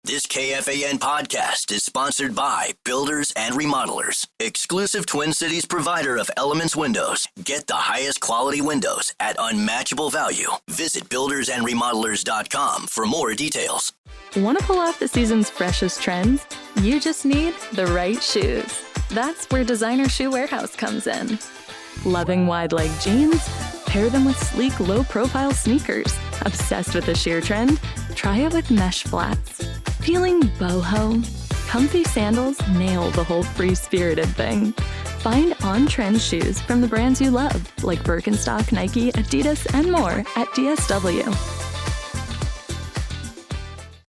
This KFAN podcast is sponsored by Builders and Remodelers, exclusive Twin Cities provider of Elements Windows. Get the highest quality windows at unmatchable value. Visit buildersandremodelers.com for more details. Want to pull off the season's freshest trends? You just need the right shoes. That's where Designer Shoe Warehouse comes in. Loving wide-leg jeans? Pair them with sleek, low-profile sneakers. Obsessed with the sheer trend? Try it with mesh flats. Feeling boho? Comfy sandals nail the whole free-spirited thing. Find on-trend shoes from the brands you love, like Birkenstock, Nike, Adidas, and more at DSW.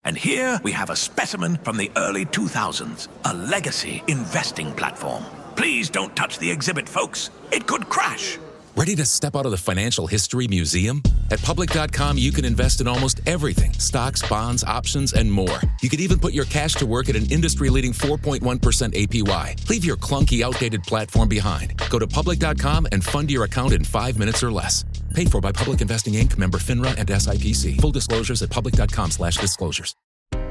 And here we have a specimen from the early 2000s, a legacy investing platform. Please don't touch the exhibit, folks. It could crash. Ready to step out of the financial history museum? At Public.com, you can invest in almost everything. Stocks, bonds, options, and more. You could even put your cash to work at an industry-leading 4.1% APY. Leave your clunky, outdated platform behind. Go to Public.com and fund your account in 5 minutes or less. Paid for by Public Investing Inc., member FINRA and SIPC. Full disclosures at Public.com/disclosures.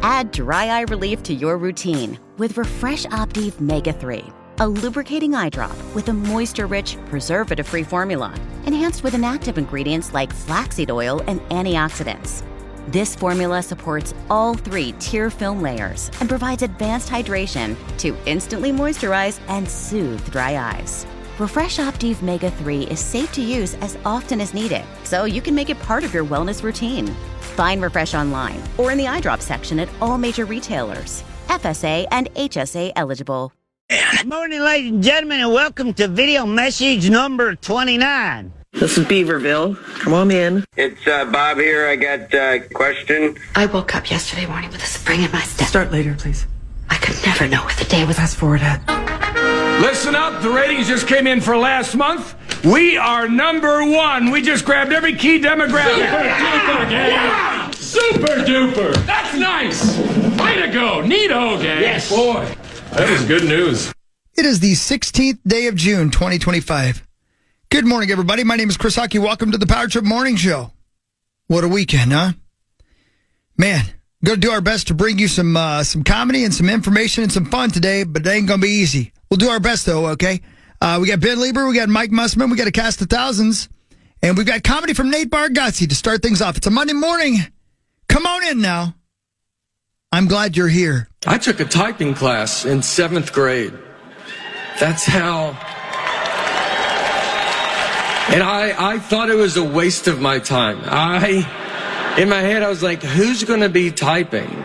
Add dry eye relief to your routine with Refresh Optive Mega 3. A lubricating eye drop with a moisture-rich, preservative-free formula, enhanced with inactive ingredients like flaxseed oil and antioxidants. This formula supports all 3 tear film layers and provides advanced hydration to instantly moisturize and soothe dry eyes. Refresh Optive Mega 3 is safe to use as often as needed, so you can make it part of your wellness routine. Find Refresh online or in the eye drop section at all major retailers. FSA and HSA eligible. Good morning, ladies and gentlemen, and welcome to video message number 29. This is Beaverville. Come on in. It's Bob here. I got a question. I woke up yesterday morning with a spring in my step. Start later, please. I could never know what the day was. Fast forward ahead. Listen up. The ratings just came in for last month. We are number 1. We just grabbed every key demographic. Super duper, gang. Yeah. Super duper. That's nice. Way to go. Neato, gang. Yes. Boy, that is good news. It is the 16th day of June, 2025. Good morning, everybody. My name is Chris Hockey. Welcome to the Power Trip Morning Show. What a weekend, huh? Man, going to do our best to bring you some comedy and some information and some fun today, but it ain't going to be easy. We'll do our best, though, okay? We got Ben Lieber, we got Mike Mussman, we got a cast of thousands, and we've got comedy from Nate Bargatze to start things off. It's a Monday morning. Come on in now. I'm glad you're here. I took a typing class in 7th grade. That's how... And I thought it was a waste of my time. In my head, I was like, who's going to be typing?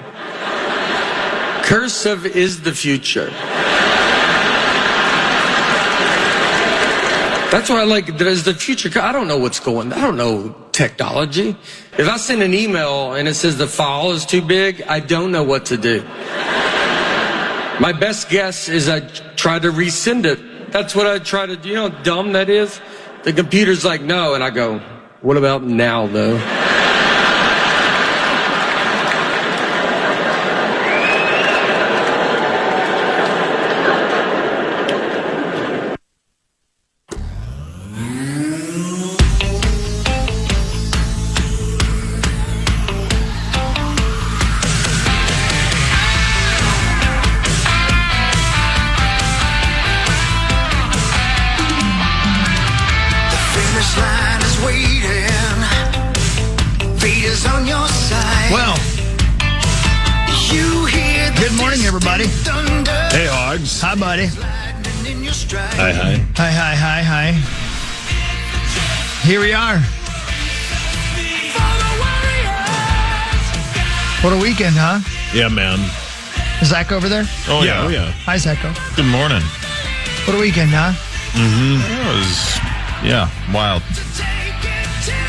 Cursive is the future. That's why I like, there's the future. I don't know what's going on. I don't know technology. If I send an email and it says the file is too big, I don't know what to do. My best guess is I try to resend it. That's what I try to do. You know how dumb that is? The computer's like, no. And I go, what about now, though? Hi, buddy. Hi. Here we are. What a weekend, huh? Yeah, man. Is Zach over there? Oh, yeah. Oh, yeah. Hi, Zacho. Good morning. What a weekend, huh? Mm-hmm. It was, wild.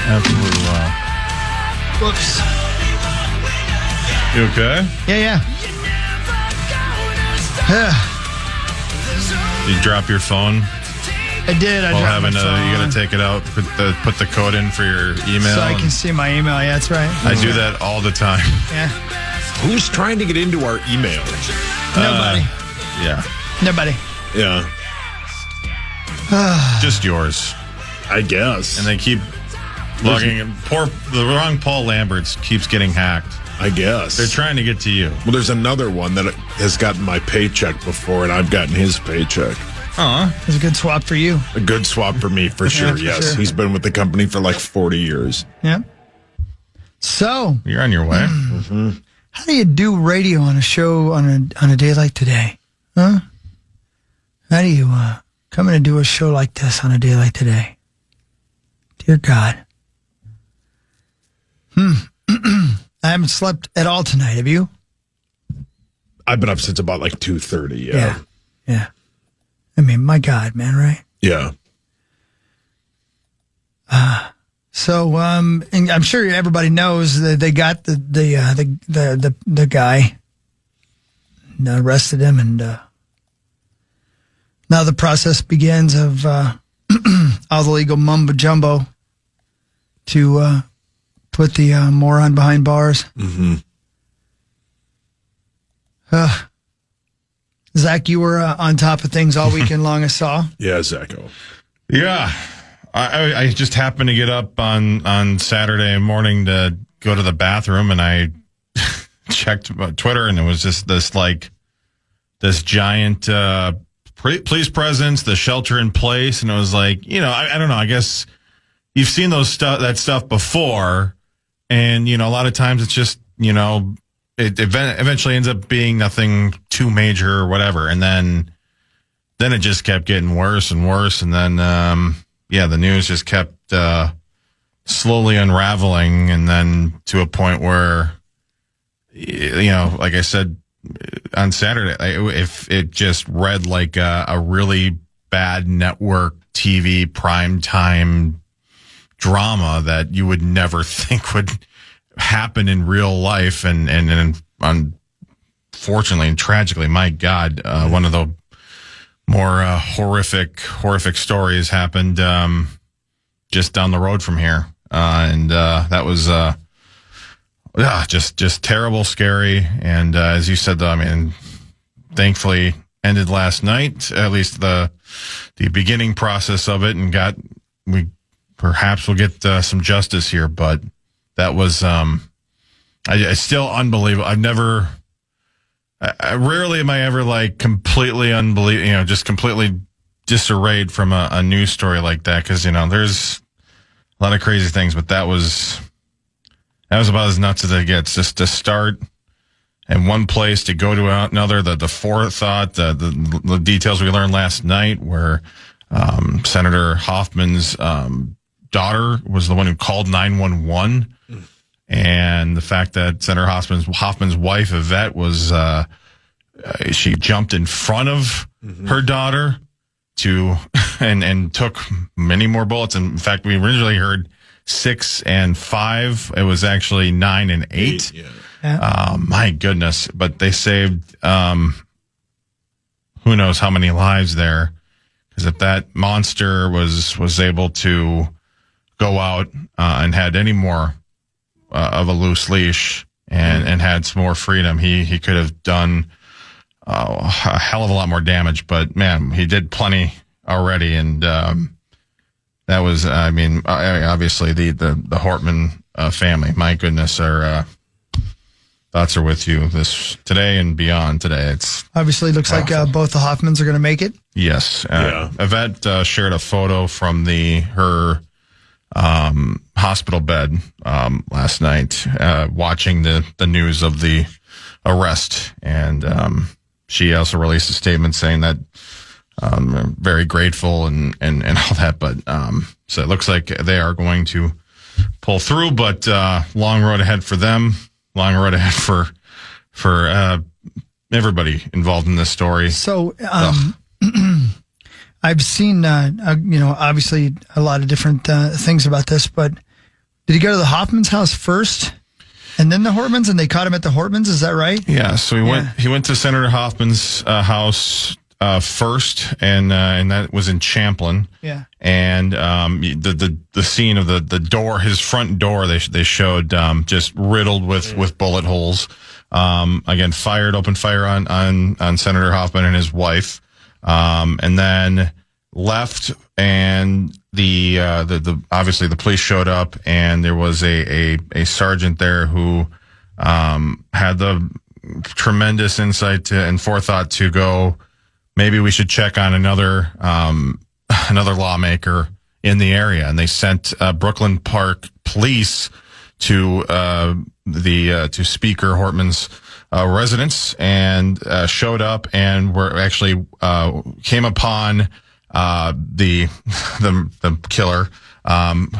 Absolutely wild. Whoops. You okay? Yeah. You drop your phone? I did. You gotta take it out, put the code in for your email. So I can see my email. Yeah, that's right. I do that all the time. Yeah. Who's trying to get into our email? Nobody. Yeah. Nobody. Yeah. Just yours, I guess. And they keep logging in. The wrong Paul Lamberts keeps getting hacked. I guess. They're trying to get to you. Well, there's another one that has gotten my paycheck before, and I've gotten his paycheck. It's a good swap for you. A good swap for me, for sure, for yes. sure. He's been with the company for like 40 years. Yeah. So, You're on your way. how do you do radio on a show on a day like today? Huh? How do you come in and do a show like this on a day like today? Dear God. I haven't slept at all tonight, have you? I've been up since about like 2:30, Yeah. I mean, my God, man, right? Yeah. So, and I'm sure everybody knows that they got the guy and arrested him, and now the process begins of all the legal mumbo jumbo to put the moron behind bars. Mm-hmm. Zach, you were on top of things all weekend long, I saw. Yeah, Zacho. Yeah. I just happened to get up on Saturday morning to go to the bathroom, and I checked Twitter, and it was just this giant police presence, the shelter in place, and it was like, I don't know. I guess you've seen that stuff before, and a lot of times it's just it eventually ends up being nothing too major or whatever, and then it just kept getting worse and worse, and then the news just kept slowly unraveling, and then to a point where, like I said on Saturday, if it just read like a really bad network TV primetime drama that you would never think would happen in real life, and unfortunately and tragically, my God, one of the more horrific stories happened just down the road from here, and that was just terrible, scary, and as you said, though, I mean, thankfully ended last night, at least the beginning process of it, and we perhaps will get some justice here, but that was I still unbelievable. I rarely am I ever like completely unbelievable, just completely disarrayed from a news story like that, because there's a lot of crazy things, but that was about as nuts as it gets. Just to start in one place, to go to another, the forethought, the details we learned last night, where Senator Hoffman's daughter was the one who called 911. And the fact that Senator Hoffman's wife, Yvette, was she jumped in front of her daughter and took many more bullets. In fact, we originally heard 6 and 5. It was actually 9 and 8. Yeah. My goodness! But they saved who knows how many lives there. Because if that monster was able to go out and had any more of a loose leash and had some more freedom, he could have done a hell of a lot more damage. But man, he did plenty already, and that was, I mean, obviously the Hortman family. My goodness, our thoughts are with you this today and beyond today. It's obviously looks like both the Hoffmans are going to make it. Yes, Yvette shared a photo from her hospital bed last night, watching the news of the arrest, and she also released a statement saying that very grateful and all that, but so it looks like they are going to pull through, but long road ahead for them, long road ahead for everybody involved in this story. So I've seen, obviously a lot of different things about this, but did he go to the Hoffman's house first and then the Hortmans, and they caught him at the Hortmans? Is that right? Yeah. So he went to Senator Hoffman's house first, and that was in Champlin. Yeah. And the scene of the door, his front door, they showed just riddled with bullet holes. Again, opened fire on Senator Hoffman and his wife. And then left, and the obviously the police showed up, and there was a sergeant there who had the tremendous insight and forethought to go, maybe we should check on another lawmaker in the area. And they sent Brooklyn Park police to to Speaker Hortman's residence and showed up and were actually came upon the killer.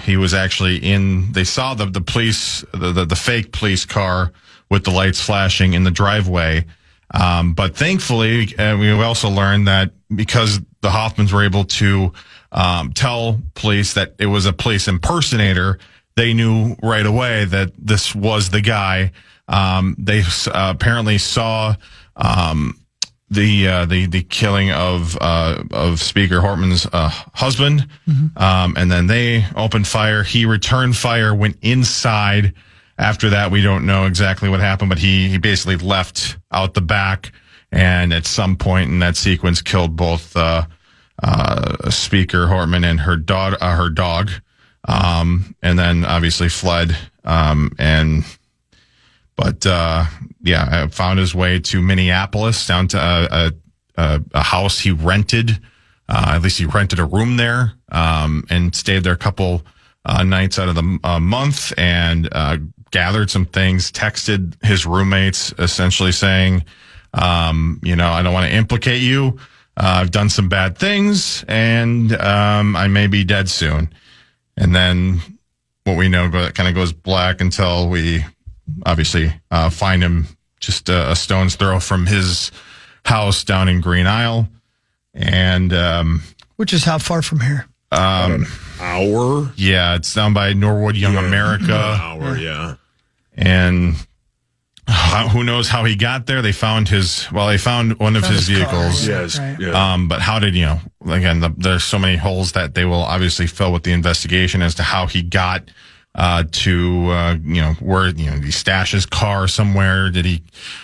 He was actually they saw the police, the fake police car with the lights flashing in the driveway. But thankfully, we also learned that because the Hoffmans were able to tell police that it was a police impersonator, they knew right away that this was the guy. They apparently saw the killing of Speaker Hortman's husband, and then they opened fire. He returned fire, went inside. After that, we don't know exactly what happened, but he basically left out the back, and at some point in that sequence, killed both Speaker Hortman and her dog, and then obviously fled. Found his way to Minneapolis, down to a house he rented. At least he rented a room there, and stayed there a couple nights out of the month, and gathered some things, texted his roommates, essentially saying, I don't want to implicate you. I've done some bad things, and I may be dead soon. And then what we know kind of goes black until we obviously find him just a stone's throw from his house down in Green Isle. And which is how far from here? Hour? Yeah, it's down by Norwood, Young America. Hour, yeah. And who knows how he got there? They found one of his vehicles. Car, yes. Right. Yeah. But how did, again, there's so many holes that they will obviously fill with the investigation as to how he got to where, he stashed his car somewhere.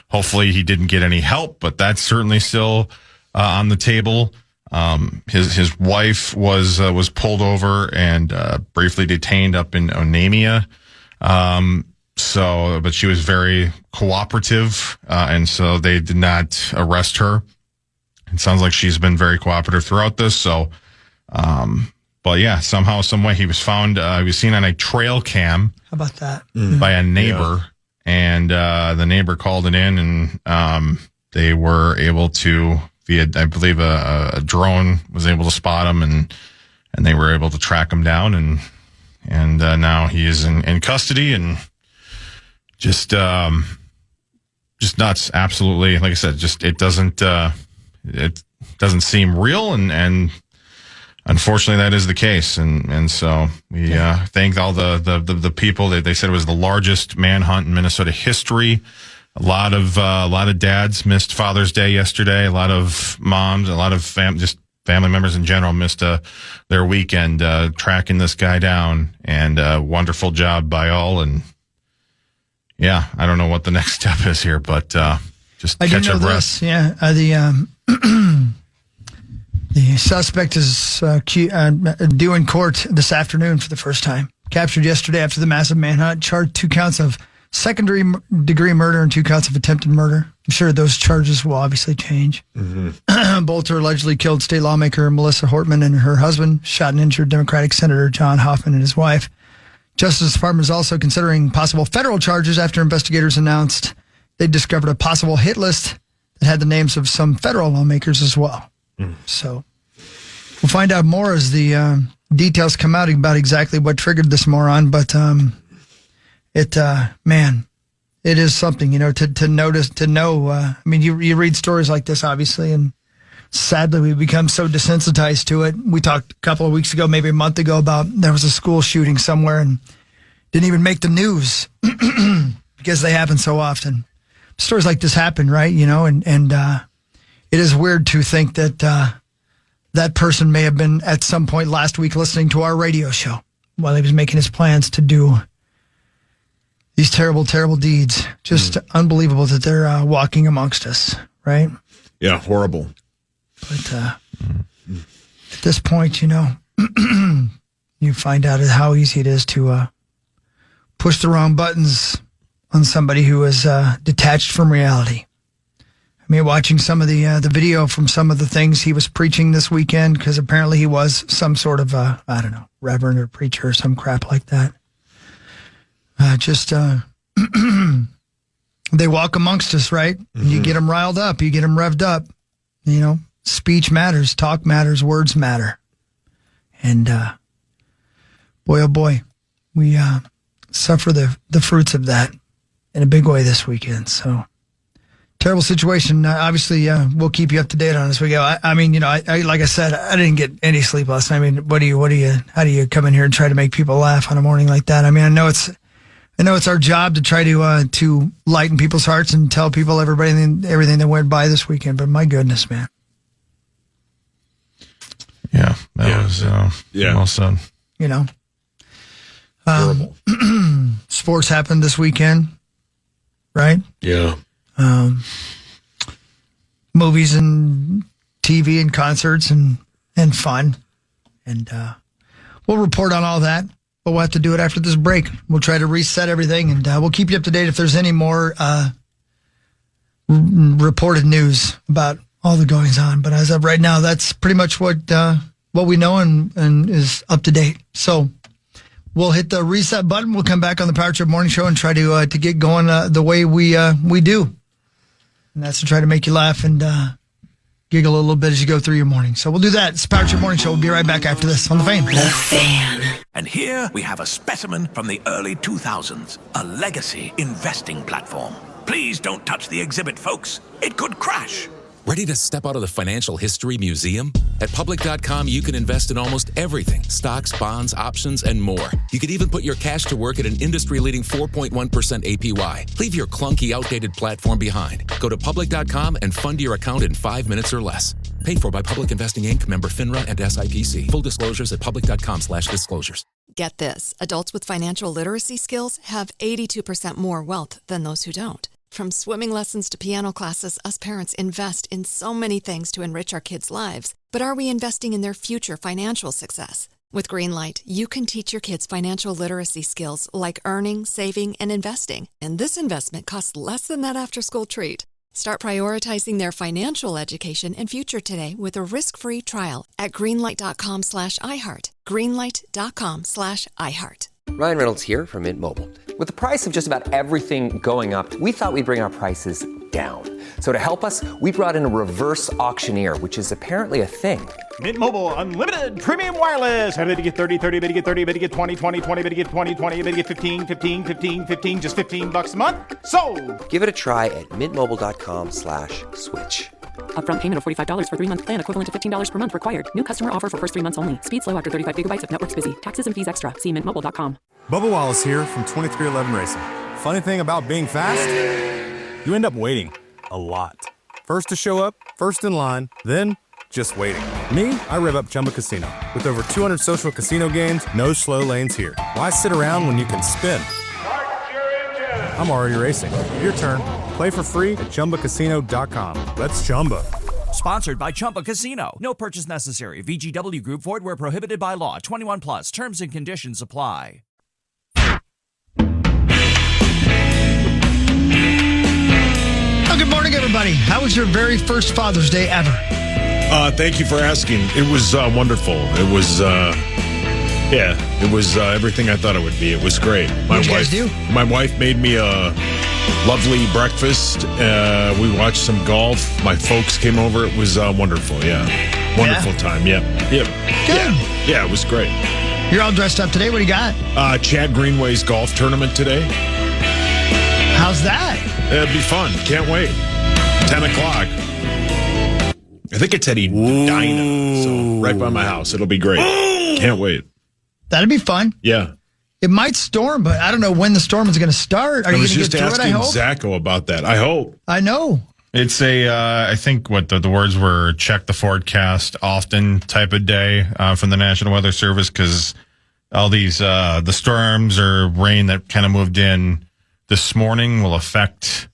Hopefully he didn't get any help, but that's certainly still on the table. His wife was pulled over and briefly detained up in Onamia. But she was very cooperative, and so they did not arrest her. It sounds like she's been very cooperative throughout this. So, but yeah, somehow, some way, he was found. He was seen on a trail cam. How about that? By a neighbor, and the neighbor called it in, and they were able to, via, I believe, a drone was able to spot him, and they were able to track him down, and now he is in custody, and just nuts. Absolutely, like I said, it doesn't seem real, and unfortunately that is the case, and so we thank all the people. They said it was the largest manhunt in Minnesota history. A lot of dads missed Father's Day yesterday. A lot of moms, a lot of family members in general missed their weekend tracking this guy down, and wonderful job by all. And yeah, I don't know what the next step is here, but just I catch do know a breath. this. Yeah, the suspect is due in court this afternoon for the first time. Captured yesterday after the massive manhunt, charged 2 counts of second-degree murder and 2 counts of attempted murder. I'm sure those charges will obviously change. Mm-hmm. Bolter allegedly killed state lawmaker Melissa Hortman and her husband, shot and injured Democratic Senator John Hoffman and his wife. Justice Department is also considering possible federal charges after investigators announced they discovered a possible hit list that had the names of some federal lawmakers as well. So we'll find out more as the details come out about exactly what triggered this moron. But it is something, to notice, to know. I mean, you read stories like this, obviously, and sadly we become so desensitized to it. We talked a couple of weeks ago, maybe a month ago, about there was a school shooting somewhere and didn't even make the news because they happen so often. Stories like this happen, right? And it is weird to think that that person may have been at some point last week listening to our radio show while he was making his plans to do these terrible, terrible deeds. Just unbelievable that they're walking amongst us, right? Yeah, horrible. But at this point, you find out how easy it is to push the wrong buttons on somebody who was detached from reality. I mean, watching some of the video from some of the things he was preaching this weekend, because apparently he was some sort of, reverend or preacher or some crap like that. They walk amongst us, right? Mm-hmm. You get them riled up. You get them revved up. You know, speech matters, talk matters, words matter. And boy, oh boy, we suffer the fruits of that in a big way this weekend. So terrible situation. Obviously, we'll keep you up to date on as we go. I mean, like I said, I didn't get any sleep last night. I mean, how do you come in here and try to make people laugh on a morning like that? I mean, I know it's our job to try to lighten people's hearts and tell people everything that went by this weekend. But my goodness, man. Yeah, that was well said. You know, sports happened this weekend, right? Yeah. Movies and TV and concerts and fun. And we'll report on all that, but we'll have to do it after this break. We'll try to reset everything, and we'll keep you up to date if there's any more reported news about all the goings on. But as of right now, that's pretty much what we know and is up to date. So we'll hit the reset button. We'll come back on the Power Trip Morning Show and try to get going the way we do. And that's to try to make you laugh and giggle a little bit as you go through your morning. So we'll do that. It's the Power Trip Morning Show. We'll be right back after this on The Fan. The Fan. And here we have a specimen from the early 2000s, a legacy investing platform. Please don't touch the exhibit, folks. It could crash. Ready to step out of the financial history museum? At Public.com, you can invest in almost everything. Stocks, bonds, options, and more. You could even put your cash to work at an industry-leading 4.1% APY. Leave your clunky, outdated platform behind. Go to Public.com and fund your account in 5 minutes or less. Paid for by Public Investing Inc., member FINRA and SIPC. Full disclosures at Public.com/disclosures. Get this. Adults with financial literacy skills have 82% more wealth than those who don't. From swimming lessons to piano classes, us parents invest in so many things to enrich our kids' lives. But are we investing in their future financial success? With Greenlight, you can teach your kids financial literacy skills like earning, saving, and investing. And this investment costs less than that after-school treat. Start prioritizing their financial education and future today with a risk-free trial at greenlight.com/iHeart. Greenlight.com/iHeart. Ryan Reynolds here from Mint Mobile. With the price of just about everything going up, we thought we'd bring our prices down. So to help us, we brought in a reverse auctioneer, which is apparently a thing. Mint Mobile Unlimited Premium Wireless. How to get 30, 30, bit to get 30, bit to get 20, 20, 20, bit to get 20, 20, bit to get 15, 15, 15, 15, just $15 a month? Sold! Give it a try at mintmobile.com/switch. Upfront payment of $45 for 3-month plan, equivalent to $15 per month required. New customer offer for first 3 months only. Speed slow after 35 gigabytes if network's busy. Taxes and fees extra. See mintmobile.com. Bubba Wallace here from 2311 Racing. Funny thing about being fast, you end up waiting a lot. First to show up, first in line, then just waiting. Me, I rev up Chumba Casino. With over 200 social casino games, no slow lanes here. Why sit around when you can spin? I'm already racing. Your turn. Play for free at ChumbaCasino.com. Let's Chumba. Sponsored by Chumba Casino. No purchase necessary. VGW Group. Void where prohibited by law. 21 plus. Terms and conditions apply. Oh, good morning, everybody. How was your very first Father's Day ever? Thank you for asking. It was wonderful. It was, it was everything I thought it would be. It was great. What'd you guys do? My wife made me a lovely breakfast. We watched some golf. My folks came over. It was wonderful. Yeah. Wonderful time. Yeah. Yep. Good. Yeah, it was great. You're all dressed up today. What do you got? Chad Greenway's golf tournament today. How's that? It'll be fun. Can't wait. 10 o'clock. I think it's at Edina, so right by my house. It'll be great. Can't wait. That'd be fun. Yeah. It might storm, but I don't know when the storm is going to start. Are you going to get through it, I hope? I was just asking Zacho about that. I hope. I know. It's I think what the words were, check the forecast often type of day from the National Weather Service, because all these, the storms or rain that kind of moved in this morning will affect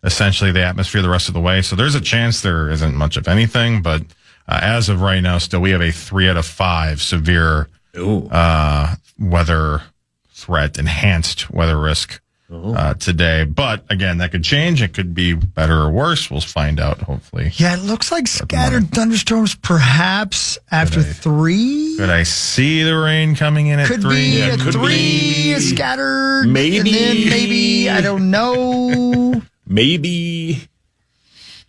essentially the atmosphere the rest of the way. So there's a chance there isn't much of anything, but as of right now, still we have a 3 out of 5 severe weather threat, enhanced weather risk today. But again, that could change. It could be better or worse. We'll find out, hopefully. Yeah, it looks like scattered thunderstorms perhaps after 3. Could I see the rain coming in at 3? Could be a 3, scattered. Maybe. And then maybe, I don't know. Maybe.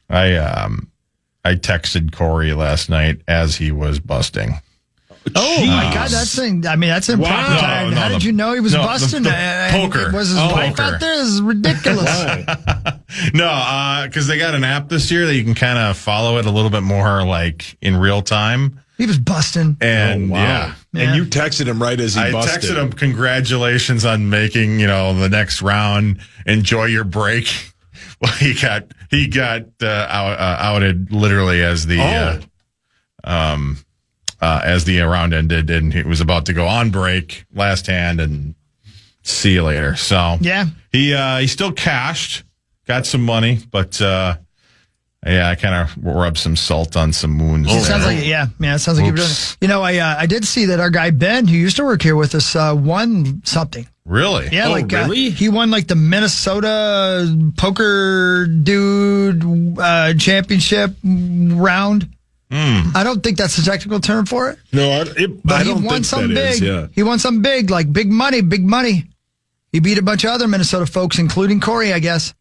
I texted Corey last night as he was busting. Oh my God, that's improper time. How did you know he was busting? Poker. Was his wife out there? This is ridiculous. No, because they got an app this year that you can kind of follow it a little bit more like in real time. He was busting. And yeah. And you texted him right as he busted. I texted him, congratulations on making, the next round. Enjoy your break. Well, he got outed literally as the round ended, and he was about to go on break, last hand, and see you later. So yeah, he still cashed, got some money, but I kind of rubbed some salt on some wounds. It sounds like it sounds like you've done it. I did see that our guy Ben, who used to work here with us, won something. Really? Yeah, really? He won the Minnesota poker dude championship round. I don't think that's the technical term for it. No, but I he don't won think something that big. is, yeah. He won something big, like big money. He beat a bunch of other Minnesota folks, including Corey, I guess.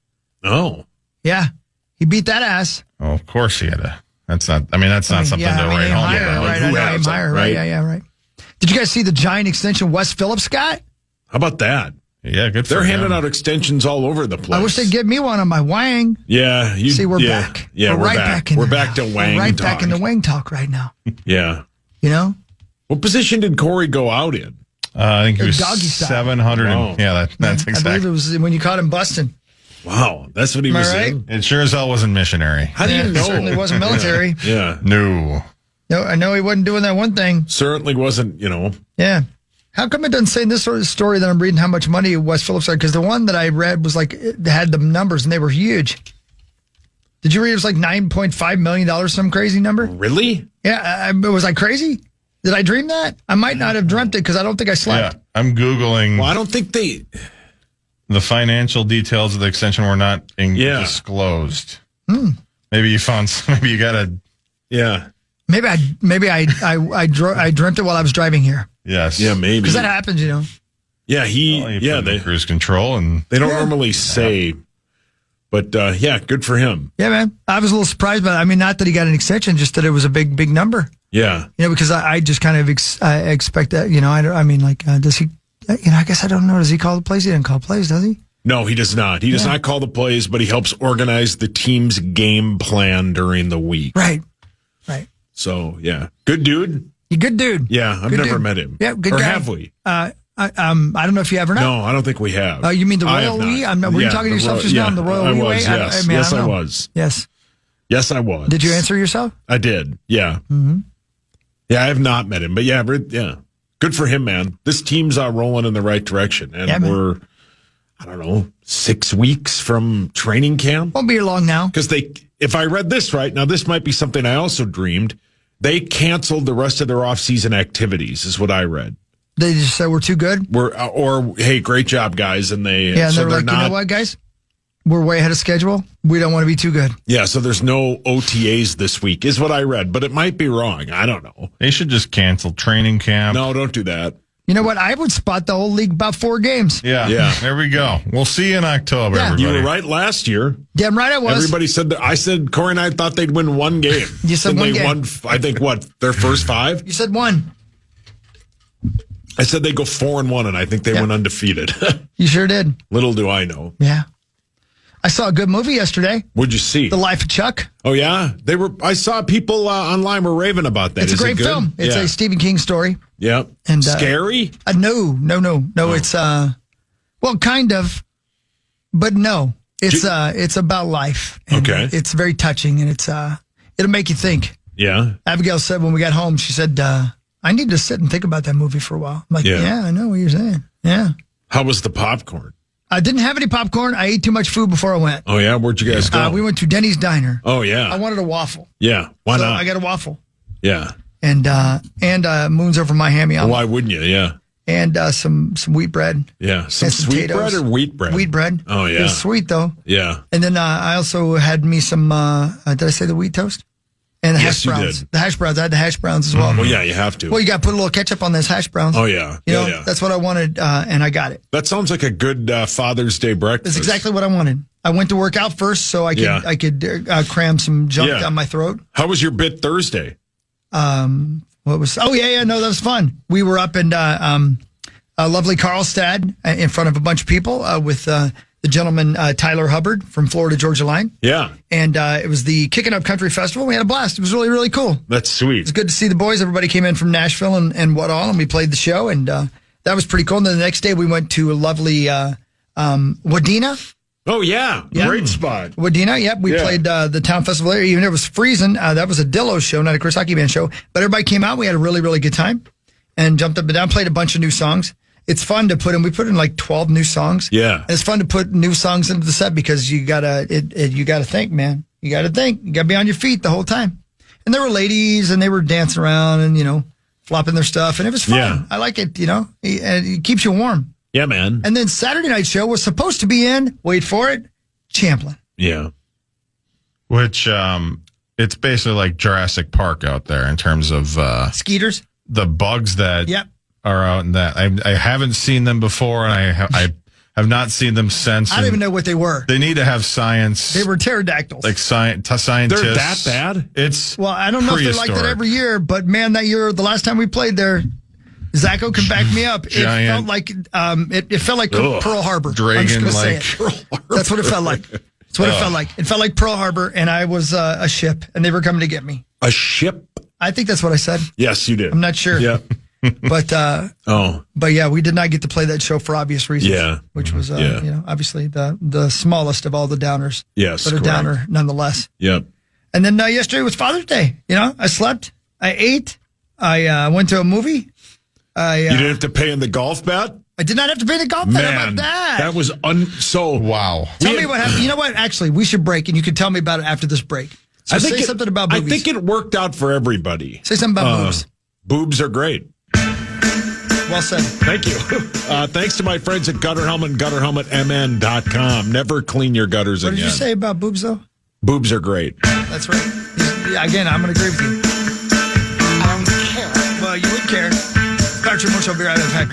Oh. Yeah. He beat that ass. Oh, of course he had to. That's not something to write home about. Right. Yeah, right. Did you guys see the giant extension Wes Phillips got? How about that? Yeah, good for him. They're handing out extensions all over the place. I wish they'd give me one on my wang. Yeah. See, we're back. Yeah, we're back. We're back to wang We're right talk. back in the wang talk right now. Yeah. What position did Corey go out in? I think he was doggy style. 700. Oh. Yeah, that's exactly. I believe it was when you caught him busting. Wow, that's what he was in? It sure as hell wasn't missionary. How do you know? It certainly wasn't military. Yeah. No, I know he wasn't doing that one thing. Certainly wasn't, Yeah. How come it doesn't say in this sort of story that I'm reading how much money Wes Phillips had? Because the one that I read was it had the numbers and they were huge. Did you read it was $9.5 million, some crazy number? Really? Yeah. Was I crazy? Did I dream that? I might not have dreamt it because I don't think I slept. Yeah, I'm Googling. Well, I don't think the financial details of the extension were not disclosed. Maybe you found. Maybe you got a. Yeah. Maybe I dreamt it while I was driving here. Yes. Yeah, maybe. Because that happens, Yeah, they cruise control and they don't normally say, but good for him. Yeah, man. I was a little surprised by it. I mean, not that he got an extension, just that it was a big number. Yeah. Because I just kind of expect that. Does he? I guess I don't know. Does he call the plays? He didn't call plays, does he? No, he does not. He does not call the plays, but he helps organize the team's game plan during the week. Right. So, yeah. Good dude. Good dude. Yeah, I've never met him. Yeah, good or guy. have we? I don't know if you have or not. No, I don't think we have. You mean the Royal We? Were you talking to yourself just now in the Royal We way? Yes, I was. Yes. Yes, I was. Did you answer yourself? I did, yeah. Mm-hmm. Yeah, I have not met him, but yeah. Good for him, man. This team's rolling in the right direction, and we're, 6 weeks from training camp. Won't be here long now. Because if I read this right, now this might be something I also dreamed, they canceled the rest of their off-season activities, is what I read. They just said we're too good? Hey, great job, guys. And they and they're like, you know what, guys? We're way ahead of schedule. We don't want to be too good. Yeah, so there's no OTAs this week, is what I read, but it might be wrong. I don't know. They should just cancel training camp. No, don't do that. You know what? I would spot the whole league about 4 games. Yeah. There we go. We'll see you in October, everybody. You were right last year. Damn right I was. Everybody said that. I said Corey and I thought they'd win one game. You said one game. They won, I think, their first 5? You said 1. I said they go 4-1, and I think they went undefeated. You sure did. Little do I know. Yeah. I saw a good movie yesterday. What'd you see? The Life of Chuck. Oh, yeah? I saw people online were raving about that. It's a great film. It's a Stephen King story. Yeah. And scary? No. Oh. It's kind of, but no. It's about life. Okay. It's very touching, and it'll make you think. Yeah. Abigail said when we got home, she said, I need to sit and think about that movie for a while. I'm like, yeah, I know what you're saying. Yeah. How was the popcorn? I didn't have any popcorn. I ate too much food before I went. Oh, yeah? Where'd you guys go? We went to Denny's Diner. Oh, yeah. I wanted a waffle. Yeah. Why not? I got a waffle. Yeah. And Moon's over my hammy omelet. Why wouldn't you? Yeah. and some wheat bread. Yeah, some sweet bread or wheat bread? Wheat bread. Oh, yeah. It was sweet, though. Yeah. And then I also had me some, did I say the wheat toast? And the hash browns. The hash browns. I had the hash browns as well. Well, yeah, you have to. Well, you got to put a little ketchup on those hash browns. Oh, yeah. You know, that's what I wanted, and I got it. That sounds like a good Father's Day breakfast. That's exactly what I wanted. I went to work out first so I could cram some junk down my throat. How was your bit Thursday? No, that was fun. We were up in lovely Carlstad in front of a bunch of people with the gentleman Tyler Hubbard from Florida Georgia Line. Yeah. And it was the Kicking Up Country Festival. We had a blast. It was really, really cool. That's sweet. It was good to see the boys. Everybody came in from Nashville and what all, and we played the show, and that was pretty cool. And then the next day we went to a lovely Wadena. Oh, yeah. Great spot. Wadena, yep. We played the town festival there. Even though it was freezing, that was a Dillo show, not a Chris Hockey Band show. But everybody came out. We had a really, really good time and jumped up and down, played a bunch of new songs. It's fun to put in. We put in like 12 new songs. Yeah. And it's fun to put new songs into the set because you gotta think, man. You gotta think. You gotta be on your feet the whole time. And there were ladies and they were dancing around and, flopping their stuff. And it was fun. Yeah. I like it, and it keeps you warm. Yeah, man. And then Saturday night show was supposed to be in, wait for it, Champlin. Yeah. Which, it's basically like Jurassic Park out there in terms of skeeters. The bugs that are out in that. I haven't seen them before, and I have not seen them since. I don't even know what they were. They need to have science. They were pterodactyls. Like scientists. They're that bad? Well, I don't know if they're like that every year, but man, that year, the last time we played there, Zacho can back me up. Giant, it felt like Pearl Harbor. Dragon like. That's what it felt like. That's what it felt like. It felt like Pearl Harbor, and I was a ship, and they were coming to get me. A ship? I think that's what I said. Yes, you did. I'm not sure. Yeah. But yeah, we did not get to play that show for obvious reasons. Yeah. Which was obviously the smallest of all the downers. Yes, but a downer nonetheless. Yep. And then yesterday was Father's Day. I slept, I ate, I went to a movie. You didn't have to pay in the golf bet? I did not have to pay the golf bet. How about that? That was wow. Tell me what happened. You know what? Actually, we should break, and you can tell me about it after this break. So say something about boobies. I think it worked out for everybody. Say something about boobs. Boobs are great. Well said. Thank you. Thanks to my friends at Gutter Helmet and GutterHelmetMN.com. Never clean your gutters again. What did you say about boobs, though? Boobs are great. That's right. Again, I'm going to agree with you. I don't care. Well, you would care. Patrick Moore will be right back.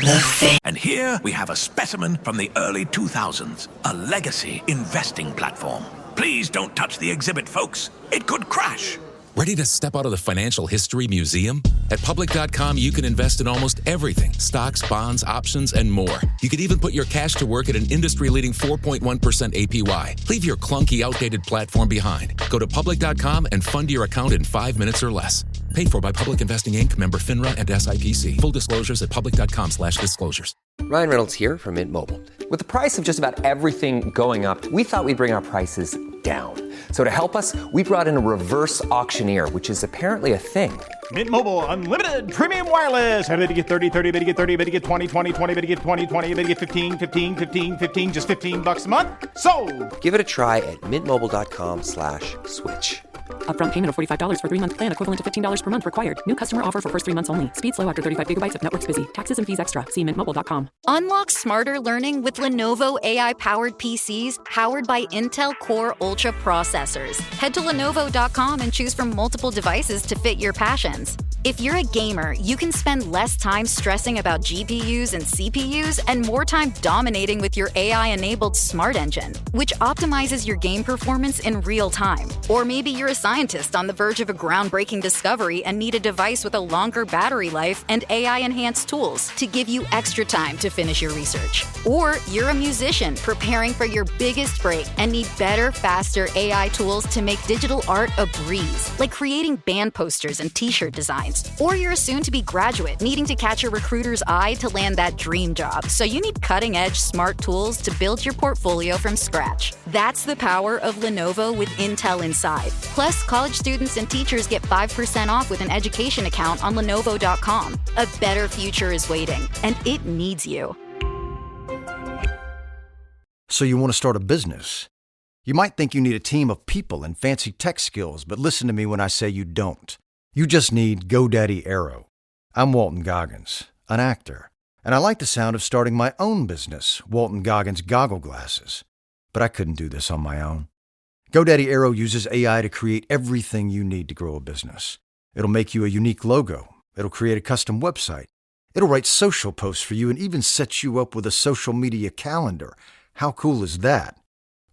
And here we have a specimen from the early 2000s, a legacy investing platform. Please don't touch the exhibit, folks. It could crash. Ready to step out of the financial history museum? At Public.com, you can invest in almost everything. Stocks, bonds, options, and more. You could even put your cash to work at an industry-leading 4.1% APY. Leave your clunky, outdated platform behind. Go to Public.com and fund your account in 5 minutes or less. Paid for by Public Investing Inc., member FINRA and SIPC. Full disclosures at Public.com/disclosures. Ryan Reynolds here from Mint Mobile. With the price of just about everything going up, we thought we'd bring our prices down. So to help us, we brought in a reverse auctioneer, which is apparently a thing. Mint Mobile Unlimited Premium Wireless. How to get 30, 30, bit to get 30, bit to get 20, 20, 20, bit to get 20, 20, bit to get 15, 15, 15, 15, just $15 a month? Sold! Give it a try at mintmobile.com/switch. Upfront payment of $45 for 3-month plan equivalent to $15 per month required. New customer offer for first 3 months only. Speed slow after 35 gigabytes if network's busy. Taxes and fees extra. See mintmobile.com. Unlock smarter learning with Lenovo AI-powered PCs powered by Intel Core Ultra processors. Head to Lenovo.com and choose from multiple devices to fit your passions. If you're a gamer, you can spend less time stressing about GPUs and CPUs and more time dominating with your AI-enabled Smart Engine, which optimizes your game performance in real time. Or maybe you're a scientist on the verge of a groundbreaking discovery and need a device with a longer battery life and AI-enhanced tools to give you extra time to finish your research. Or you're a musician preparing for your biggest break and need better, faster AI tools to make digital art a breeze, like creating band posters and t-shirt designs. Or you're a soon-to-be graduate needing to catch a recruiter's eye to land that dream job, so you need cutting-edge smart tools to build your portfolio from scratch. That's the power of Lenovo with Intel inside. Plus, college students and teachers get 5% off with an education account on Lenovo.com. A better future is waiting, and it needs you. So you want to start a business? You might think you need a team of people and fancy tech skills, but listen to me when I say you don't. You just need GoDaddy Aero. I'm Walton Goggins, an actor. And I like the sound of starting my own business, Walton Goggins Goggle Glasses. But I couldn't do this on my own. GoDaddy Aero uses AI to create everything you need to grow a business. It'll make you a unique logo. It'll create a custom website. It'll write social posts for you and even set you up with a social media calendar. How cool is that?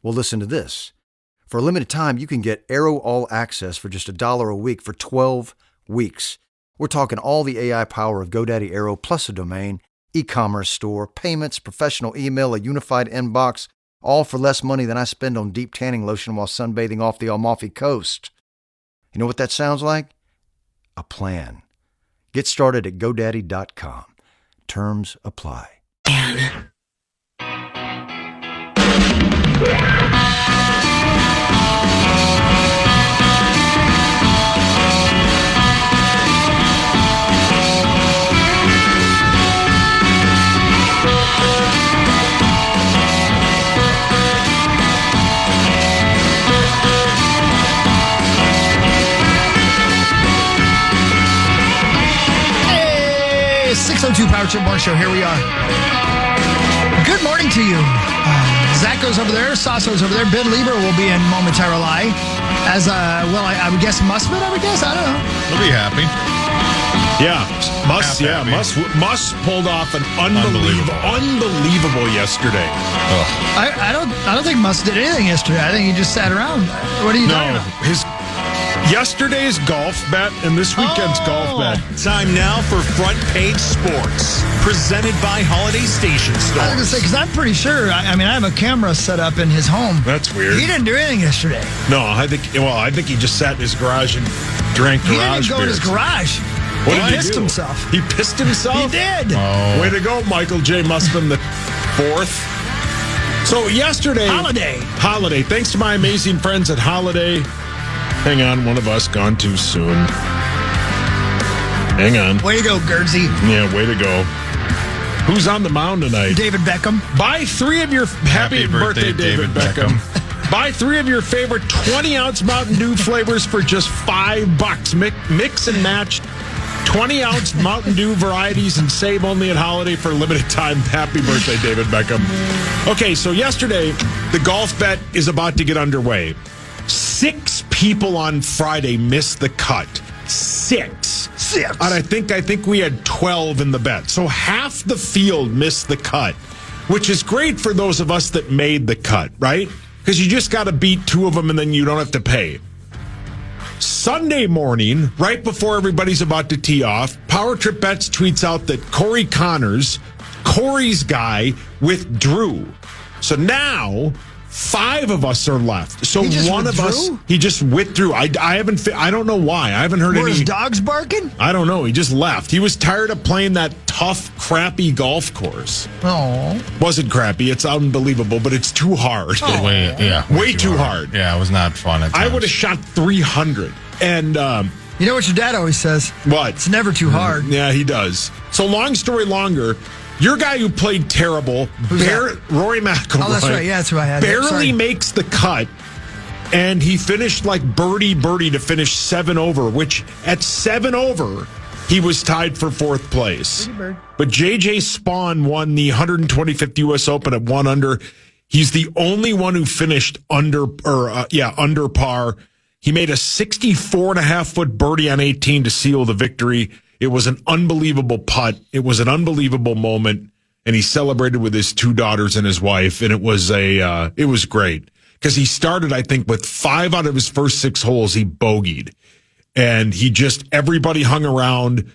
Well, listen to this. For a limited time, you can get Aero All Access for just $1 a week for 12 weeks. We're talking all the AI power of GoDaddy Aero plus a domain, e-commerce store, payments, professional email, a unified inbox, all for less money than I spend on deep tanning lotion while sunbathing off the Amalfi Coast. You know what that sounds like? A plan. Get started at GoDaddy.com. Terms apply. Hey, 602 Power Trip Morning Show. Here we are. Good morning to you. Zacho's over there. Sasso's over there. Ben Lieber will be in momentarily. As, I would guess Musman, I don't know. He'll be happy. Yeah, Muss pulled off an unbelievable yesterday. I don't think Muss did anything yesterday. I think he just sat around. What are you talking about? Yesterday's golf bet and this weekend's golf bet. Time now for Front Page Sports, presented by Holiday Station Stores. I was going to say, because I'm pretty sure, I have a camera set up in his home. That's weird. He didn't do anything yesterday. No, I think he just sat in his garage and drank garage beers. He didn't go in his garage. He pissed himself. He pissed himself? He did. Oh. Way to go, Michael J. Musman the fourth. So yesterday... Holiday. Thanks to my amazing friends at Holiday. Hang on, one of us gone too soon. Hang on. Way to go, Gerdsey. Yeah, way to go. Who's on the mound tonight? David Beckham. Buy 3 of your... Happy birthday, David Beckham. Buy 3 of your favorite 20-ounce Mountain Dew flavors for just $5. Mix and match 20-ounce Mountain Dew varieties and save only at Holiday for a limited time. Happy birthday, David Beckham. Okay, so yesterday, the golf bet is about to get underway. 6 people on Friday missed the cut. 6. And I think we had 12 in the bet. So half the field missed the cut, which is great for those of us that made the cut, right? Because you just got to beat 2 of them and then you don't have to pay. Sunday morning, right before everybody's about to tee off, Power Trip Bets tweets out that Corey Connors, Corey's guy, withdrew. So now 5 of us are left. So one of us, he just withdrew. I don't know why. I haven't heard any. Were his dogs barking? I don't know. He just left. He was tired of playing that tough, crappy golf course. Oh. Wasn't crappy. It's unbelievable, but it's too hard. Oh. Way too hard. Yeah, it was not fun at times. I would have shot 300. And you know what your dad always says? What? It's never too hard. Yeah, he does. So long story longer, your guy who played terrible, Rory McIlroy. Oh, that's right. Yeah, that's who I had. Barely makes the cut, and he finished like birdie to finish 7 over, which at 7 over, he was tied for 4th place. But JJ Spawn won the 125th U.S. Open at 1 under. He's the only one who finished under par. He made a 64.5-foot birdie on 18 to seal the victory. It was an unbelievable putt. It was an unbelievable moment, and he celebrated with his 2 daughters and his wife, and it was great because he started, I think, with 5 out of his first 6 holes he bogeyed, and everybody hung around.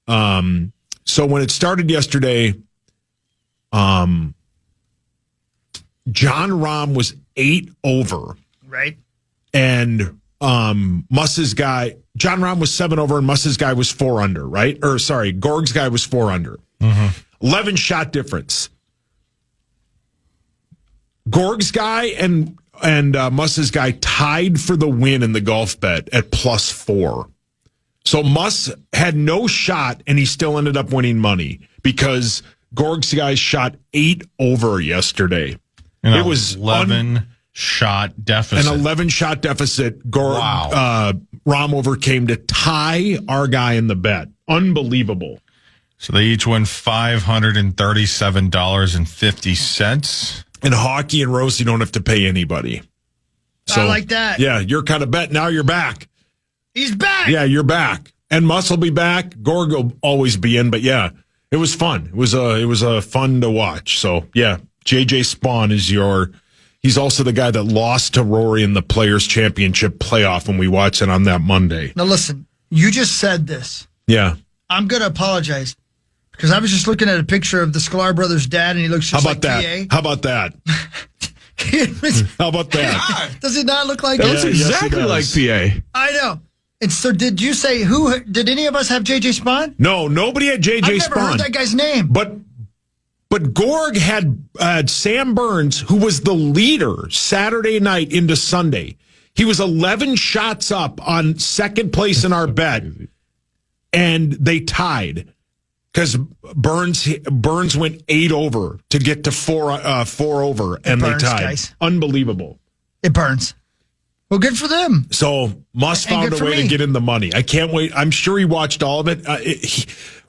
So when it started yesterday, John Rahm was 8 over, right, and Muss's guy, John Rahm was 7 over and Muss's guy was 4 under, right? Or sorry, Gorg's guy was 4 under. 11 shot difference. Gorg's guy and Muss's guy tied for the win in the golf bet at +4. So Muss had no shot and he still ended up winning money because Gorg's guy shot 8 over yesterday. It was 11 shot deficit. An 11 shot deficit. Rahm overcame to tie our guy in the bet. Unbelievable. So they each win $537.50. In hockey and roast, you don't have to pay anybody. So, I like that. Yeah, you're kind of bet. Now you're back. He's back. Yeah, you're back. And Muss will be back. Gorg will always be in. But yeah, it was fun. It was fun to watch. So yeah, JJ Spawn is he's also the guy that lost to Rory in the Players Championship playoff when we watched it on that Monday. Now listen, you just said this. Yeah. I'm going to apologize because I was just looking at a picture of the Sklar brothers' dad, and he looks just like that? PA. How about that? How about that? Does he not look like That him? looks exactly like PA. I know. And so did you say did any of us have JJ Spawn? No, nobody had JJ I've Spawn. never heard that guy's name. But Gorg had Sam Burns, who was the leader Saturday night into Sunday. He was 11 shots up on second place in our bet, and they tied because Burns went 8 over to get to 4 over, and burns, they tied. guys. Unbelievable. It burns. Well, good for them. So Muss found a way to get in the money. I can't wait. I'm sure he watched all of it.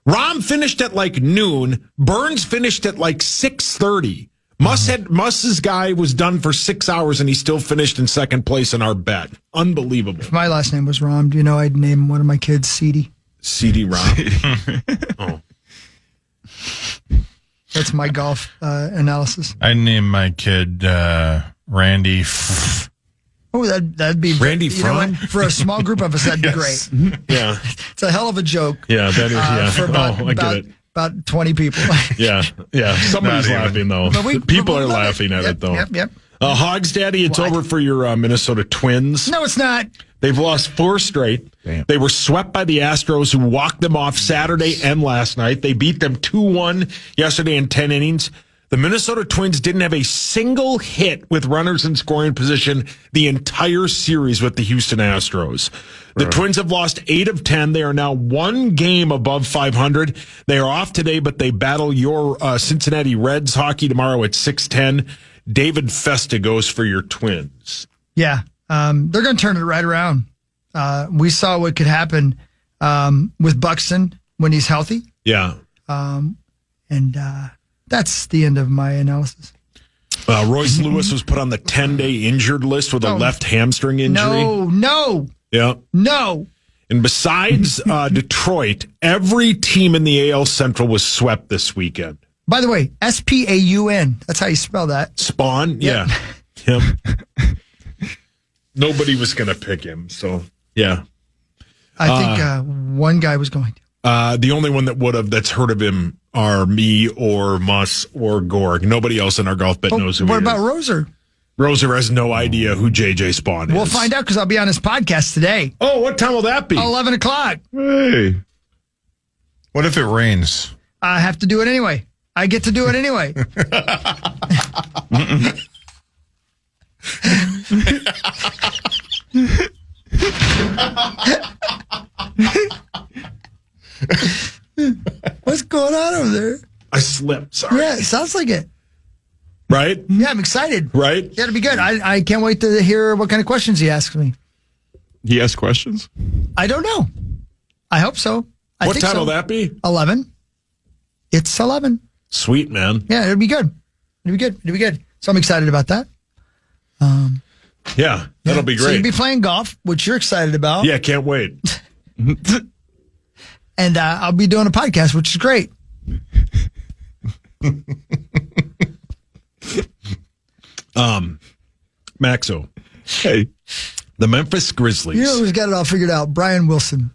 Rahm finished at like noon. Burns finished at like 6:30. Muss's guy was done for 6 hours, and he still finished in second place in our bet. Unbelievable. If my last name was Rahm, do you know I'd name one of my kids CD? CD Rahm. Oh. That's my golf analysis. I named my kid Randy. Oh, that'd be Randy you know what? For a small group of us, that'd be Yes. great. Yeah. It's a hell of a joke. Yeah, that is. Yeah. For about, I get it. about 20 people. Yeah. Somebody's laughing though. People are laughing at it though. Yep. Hogs Daddy, it's over for your Minnesota Twins. No, it's not. They've lost 4 straight. Damn. They were swept by the Astros, who walked them off Saturday and last night. They beat them 2-1 yesterday in 10 innings. The Minnesota Twins didn't have a single hit with runners in scoring position the entire series with the Houston Astros. The Twins have lost 8 of 10. They are now 1 game above 500. They are off today, but they battle your Cincinnati Reds hockey tomorrow at 6:10. David Festa goes for your Twins. Yeah. They're going to turn it right around. We saw what could happen with Buxton when he's healthy. Yeah. That's the end of my analysis. Royce Lewis was put on the 10-day injured list with a left hamstring injury. No. Yeah. No. And besides Detroit, every team in the AL Central was swept this weekend. By the way, Spaun. That's how you spell that. Spawn? Yep. Yeah. Him. Nobody was going to pick him, so yeah. I think one guy was going to. The only one that would have that's heard of him are me or Muss or Gorg. Nobody else in our golf bet knows who he is. What about Roser? Roser has no idea who JJ Spawn is. We'll find out because I'll be on his podcast today. Oh, what time will that be? 11 o'clock. Hey. What if it rains? I have to do it anyway. I get to do it anyway. What's going on over there? I slipped. Sorry. Yeah, it sounds like it. Right? Yeah, I'm excited. Right? Yeah, it'll be good. I can't wait to hear what kind of questions he asks me. He asks questions? I don't know. I hope so. What time will that be? 11. It's 11. Sweet, man. Yeah, it'll be good. It'll be good. So I'm excited about that. Yeah, that'll be great. So you'll be playing golf, which you're excited about. Yeah, can't wait. And I'll be doing a podcast, which is great. Maxo. Hey. The Memphis Grizzlies. You know who's got it all figured out? Brian Wilson.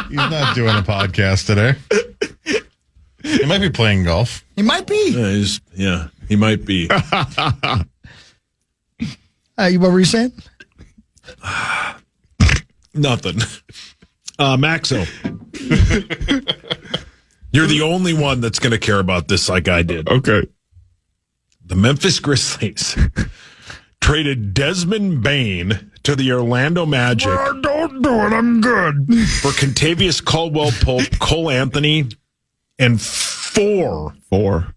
He's not doing a podcast today. He might be playing golf. He might be. Yeah, he might be. What were you saying? Nothing. Maxo. You're the only one that's going to care about this like I did. Okay. The Memphis Grizzlies traded Desmond Bain to the Orlando Magic. Oh, don't do it. I'm good. For Contavious Caldwell-Pope, Cole Anthony, and four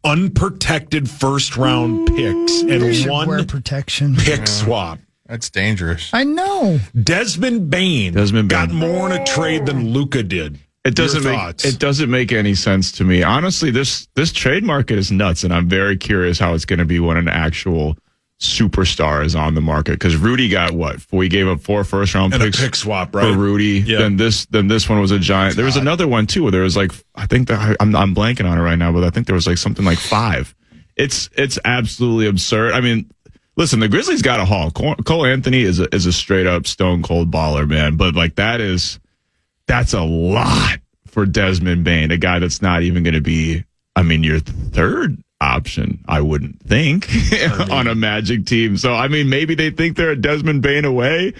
unprotected first-round picks and They should one wear protection. pick swap. That's dangerous. I know. Desmond Bain got more in a trade than Luka did. It doesn't make any sense to me. Honestly, this trade market is nuts, and I'm very curious how it's going to be when an actual superstar is on the market. Because Rudy got what? We gave up 4 first-round and picks a pick swap, right? For Rudy. Yeah. Then this one was a giant. There was another one too. Where there was like, I think that I'm blanking on it right now, but I think there was like something like 5. It's absolutely absurd. I mean, listen, the Grizzlies got a haul. Cole Anthony is a straight up stone cold baller, man. But like that's a lot for Desmond Bain, a guy that's not even going to be, I mean, your third option, I wouldn't think, on a Magic team. So, I mean, maybe they think they're a Desmond Bain away,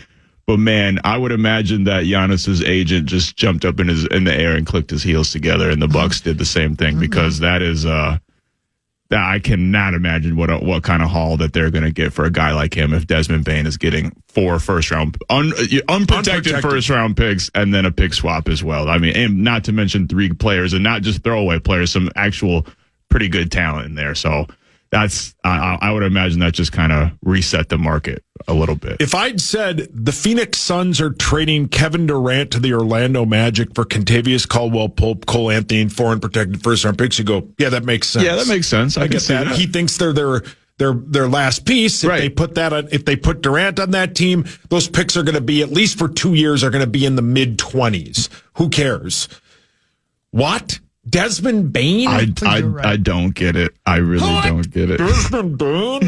but man, I would imagine that Giannis's agent just jumped up in the air and clicked his heels together, and the Bucks did the same thing, because that is that I cannot imagine what kind of haul that they're going to get for a guy like him if Desmond Bain is getting 4 first-round unprotected first-round picks and then a pick swap as well. I mean, and not to mention 3 players, and not just throwaway players, some actual pretty good talent in there. So that's I would imagine that just kind of reset the market a little bit. If I'd said the Phoenix Suns are trading Kevin Durant to the Orlando Magic for Kentavious Caldwell-Pope, Cole Anthony, and 4 unprotected first-round picks, you go, yeah, that makes sense. Yeah, that makes sense. I get that. He thinks they're their last piece. If they put Durant on that team, those picks are going to be, at least for 2 years, are going to be in the mid-20s. Who cares? What? Desmond Bain? I don't get it. I really don't get it. Desmond Bain?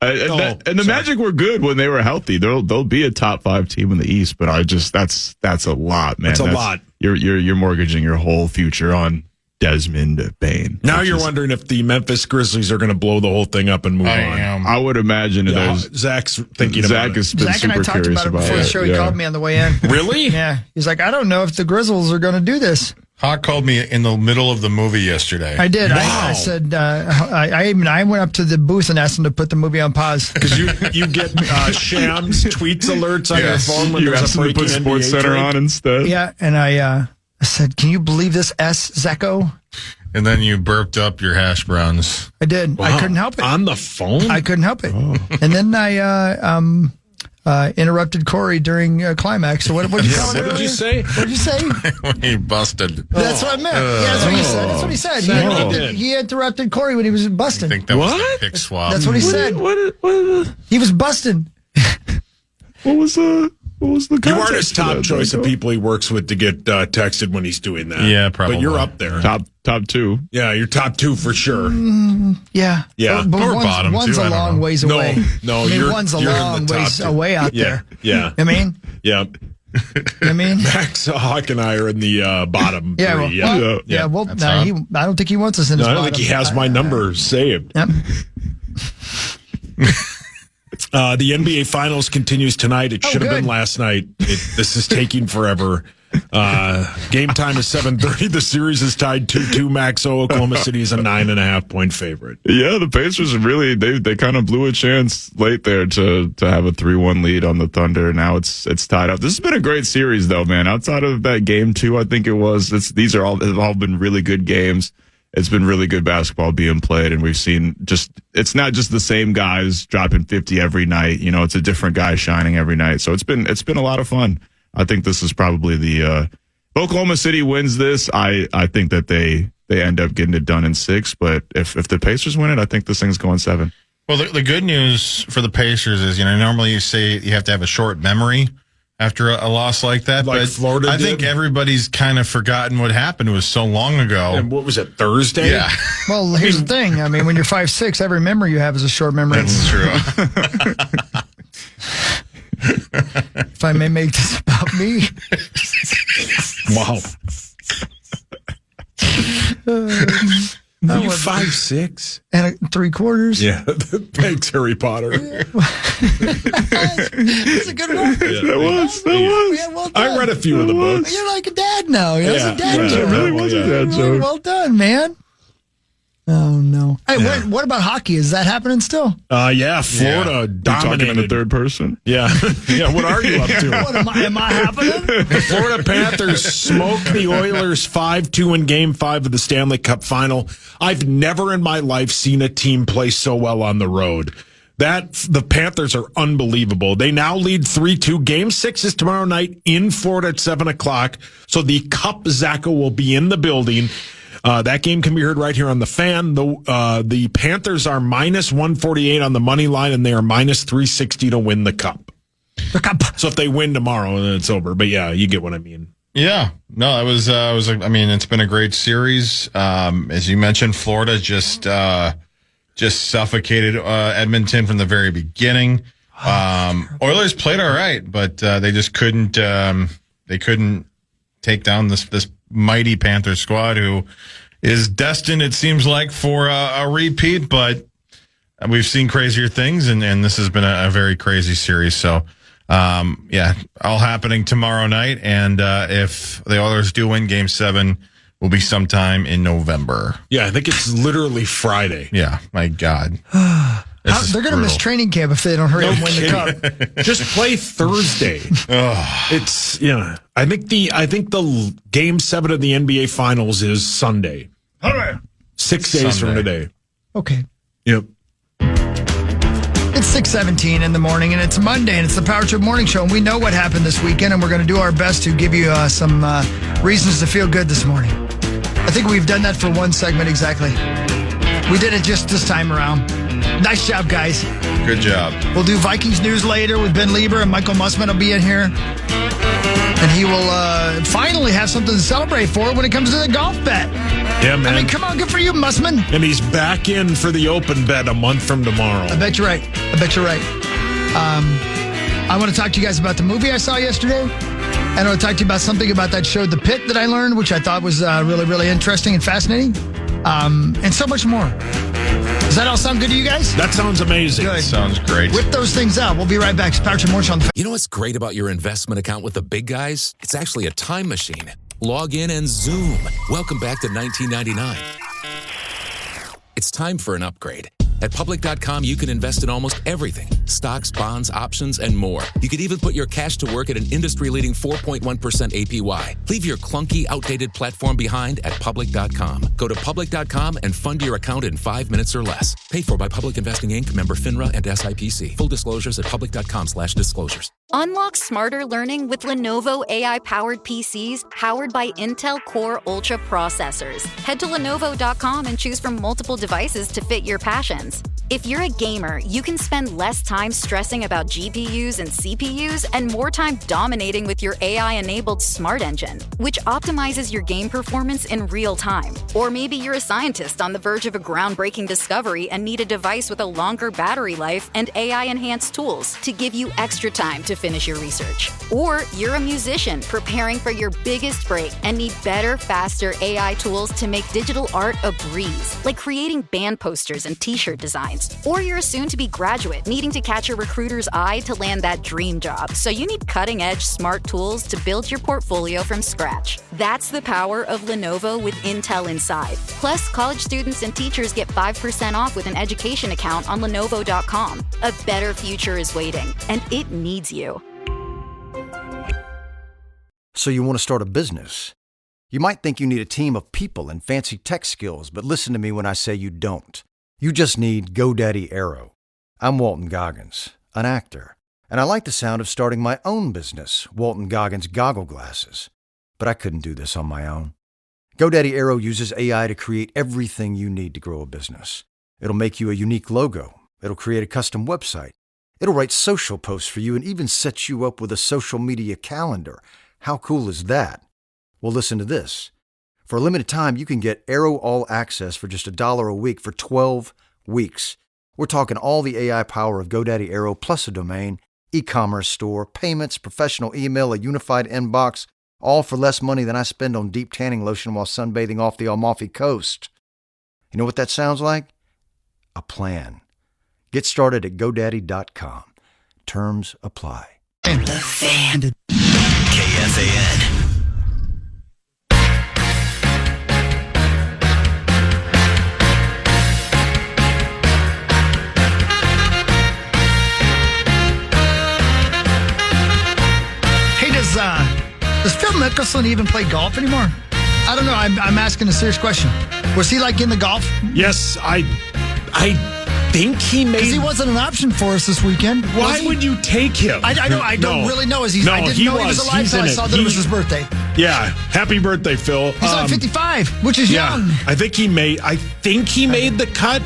And the Magic were good when they were healthy. They'll be a top 5 team in the East, but that's a lot, man. That's a lot. You're mortgaging your whole future on Desmond Bain. Now you're wondering if the Memphis Grizzlies are going to blow the whole thing up and move on. I would imagine it is. Zach's thinking about it. Has been Zach and I super talked curious about it before the show. He called me on the way in. Really? Yeah. He's like, I don't know if the Grizzlies are going to do this. Hawk called me in the middle of the movie yesterday. I did. Wow. I said, I went up to the booth and asked him to put the movie on pause. Because you get Shams tweets alerts on your phone when there's a breaking put Sports Center on instead. Yeah, and I said, can you believe this, Zecco? And then you burped up your hash browns. I did. Wow. I couldn't help it. On the phone? I couldn't help it. Oh. And then I interrupted Corey during climax. So what did you What did you say? What did you say? When he busted. That's what I meant. That's what he said. That's what he said. He interrupted Corey when he was busting. I think that was a pick swap. That's what he said. He was busting. What was the You aren't his top choice of people he works with to get texted when he's doing that. Yeah, probably. But you're up there. Top 2. Yeah, you're top 2 for sure. Yeah. Yeah. But or bottom one's 2. a long ways away. No, I mean, one's a long ways away out there. Yeah. I mean? Yeah. I mean? Max, Hawk, and I are in the bottom 3. I don't think he wants us in his bottom. I don't think he has my number saved. Yep. The NBA Finals continues tonight. It should have been last night. This is taking forever. Game time is 7:30. The series is tied 2-2. Max Oklahoma City is a 9.5-point favorite. Yeah, the Pacers really they kind of blew a chance late there to have a 3-1 lead on the Thunder. Now it's tied up. This has been a great series though, man. Outside of that game 2, I think it was. These have all been really good games. It's been really good basketball being played, and we've seen it's not just the same guys dropping 50 every night. You know, it's a different guy shining every night. So it's been a lot of fun. I think this is probably if Oklahoma City wins this, I think that they end up getting it done in 6. But if the Pacers win it, I think this thing's going 7. Well, the good news for the Pacers is, normally you say you have to have a short memory after a loss like that. Like but Florida I think everybody's kind of forgotten what happened. It was so long ago. And what was it, Thursday? Yeah. Well, here's the thing. I mean, when you're 5'6", every memory you have is a short memory. That's true. If I may make this about me. Wow. Are you 5'6"? And 3/4? Yeah. Thanks, Harry Potter. That's a good one. That was. Yeah, well done. I read a few of the books. You're like a dad now. That's a dad joke. It really was a dad joke. Well done, man. Oh, no. Hey, what about hockey? Is that happening still? Yeah, Florida dominated. Talking in the third person? Yeah. Yeah, what are you up to? What am I happening? The Florida Panthers smoked the Oilers 5-2 in Game 5 of the Stanley Cup Final. I've never in my life seen a team play so well on the road. The Panthers are unbelievable. They now lead 3-2. Game 6 is tomorrow night in Florida at 7 o'clock. So the Cup Zacco will be in the building. That game can be heard right here on the Fan. The Panthers are minus 148 on the money line, and they are minus 360 to win the Cup. The Cup. So if they win tomorrow, then it's over. But yeah, you get what I mean. Yeah, no, it's been a great series. As you mentioned, Florida just suffocated Edmonton from the very beginning. Oilers played all right, but they just couldn't take down this mighty Panthers squad, who is destined, it seems like, for a repeat. But we've seen crazier things, and this has been a very crazy series. So. All happening tomorrow night, and if the Oilers do win, Game 7 will be sometime in November. Yeah, I think it's literally Friday. Yeah, my God. They're going to miss training camp if they don't hurry up and win the Cup. Just play Thursday. It's I think the Game 7 of the NBA Finals is Sunday. 6 days from today. Okay. Yep. It's 6:17 in the morning, and it's Monday, and it's the Power Trip Morning Show, and we know what happened this weekend, and we're going to do our best to give you some reasons to feel good this morning. I think we've done that for one segment exactly. We did it just this time around. Nice job, guys. Good job. We'll do Vikings news later with Ben Lieber, and Michael Mussman will be in here. And he will finally have something to celebrate for when it comes to the golf bet. Yeah, man. I mean, come on, good for you, Mussman. And he's back in for the open bet a month from tomorrow. I bet you're right. I want to talk to you guys about the movie I saw yesterday. And I want to talk to you about something about that show, The Pit, that I learned, which I thought was really, really interesting and fascinating. And so much more. Does that all sound good to you guys? That sounds amazing. Good. Sounds great. Whip those things out. We'll be right back. It's Power Trip Morning Show on the You know what's great about your investment account with the big guys? It's actually a time machine. Log in and zoom. Welcome back to 1999. It's time for an upgrade. At Public.com, you can invest in almost everything. Stocks, bonds, options, and more. You could even put your cash to work at an industry-leading 4.1% APY. Leave your clunky, outdated platform behind at Public.com. Go to Public.com and fund your account in 5 minutes or less. Paid for by Public Investing Inc., member FINRA and SIPC. Full disclosures at Public.com/disclosures. Unlock smarter learning with Lenovo AI-powered PCs powered by Intel Core Ultra processors. Head to Lenovo.com and choose from multiple devices to fit your passions. If you're a gamer, you can spend less time stressing about GPUs and CPUs and more time dominating with your AI-enabled smart engine, which optimizes your game performance in real time. Or maybe you're a scientist on the verge of a groundbreaking discovery and need a device with a longer battery life and AI-enhanced tools to give you extra time to finish your research. Or you're a musician preparing for your biggest break and need better, faster AI tools to make digital art a breeze, like creating band posters and t-shirt designs. Or you're a soon-to-be graduate needing to catch a recruiter's eye to land that dream job, so you need cutting-edge smart tools to build your portfolio from scratch. That's the power of Lenovo with Intel inside. Plus, college students and teachers get 5% off with an education account on Lenovo.com. A better future is waiting, and it needs you. So you want to start a business? You might think you need a team of people and fancy tech skills, but listen to me when I say you don't. You just need GoDaddy Aero. I'm Walton Goggins, an actor, and I like the sound of starting my own business, Walton Goggins Goggle Glasses. But I couldn't do this on my own. GoDaddy Aero uses AI to create everything you need to grow a business. It'll make you a unique logo. It'll create a custom website. It'll write social posts for you and even set you up with a social media calendar. How cool is that? Well, listen to this. For a limited time, you can get Aero All Access for just $1 a week for 12 weeks. We're talking all the AI power of GoDaddy Aero plus a domain, e-commerce store, payments, professional email, a unified inbox, all for less money than I spend on deep tanning lotion while sunbathing off the Amalfi Coast. You know what that sounds like? A plan. Get started at GoDaddy.com. Terms apply. The Fan. KFAN. Does Phil Mickelson even play golf anymore? I don't know. I'm asking a serious question. Was he like in the golf? Yes, I think he made. Because he wasn't an option for us this weekend. Why would you take him? I know. I don't really know. I didn't know he was alive until I saw that it was his birthday. Yeah. Happy birthday, Phil. He's on 55, which is young. I think he made the cut.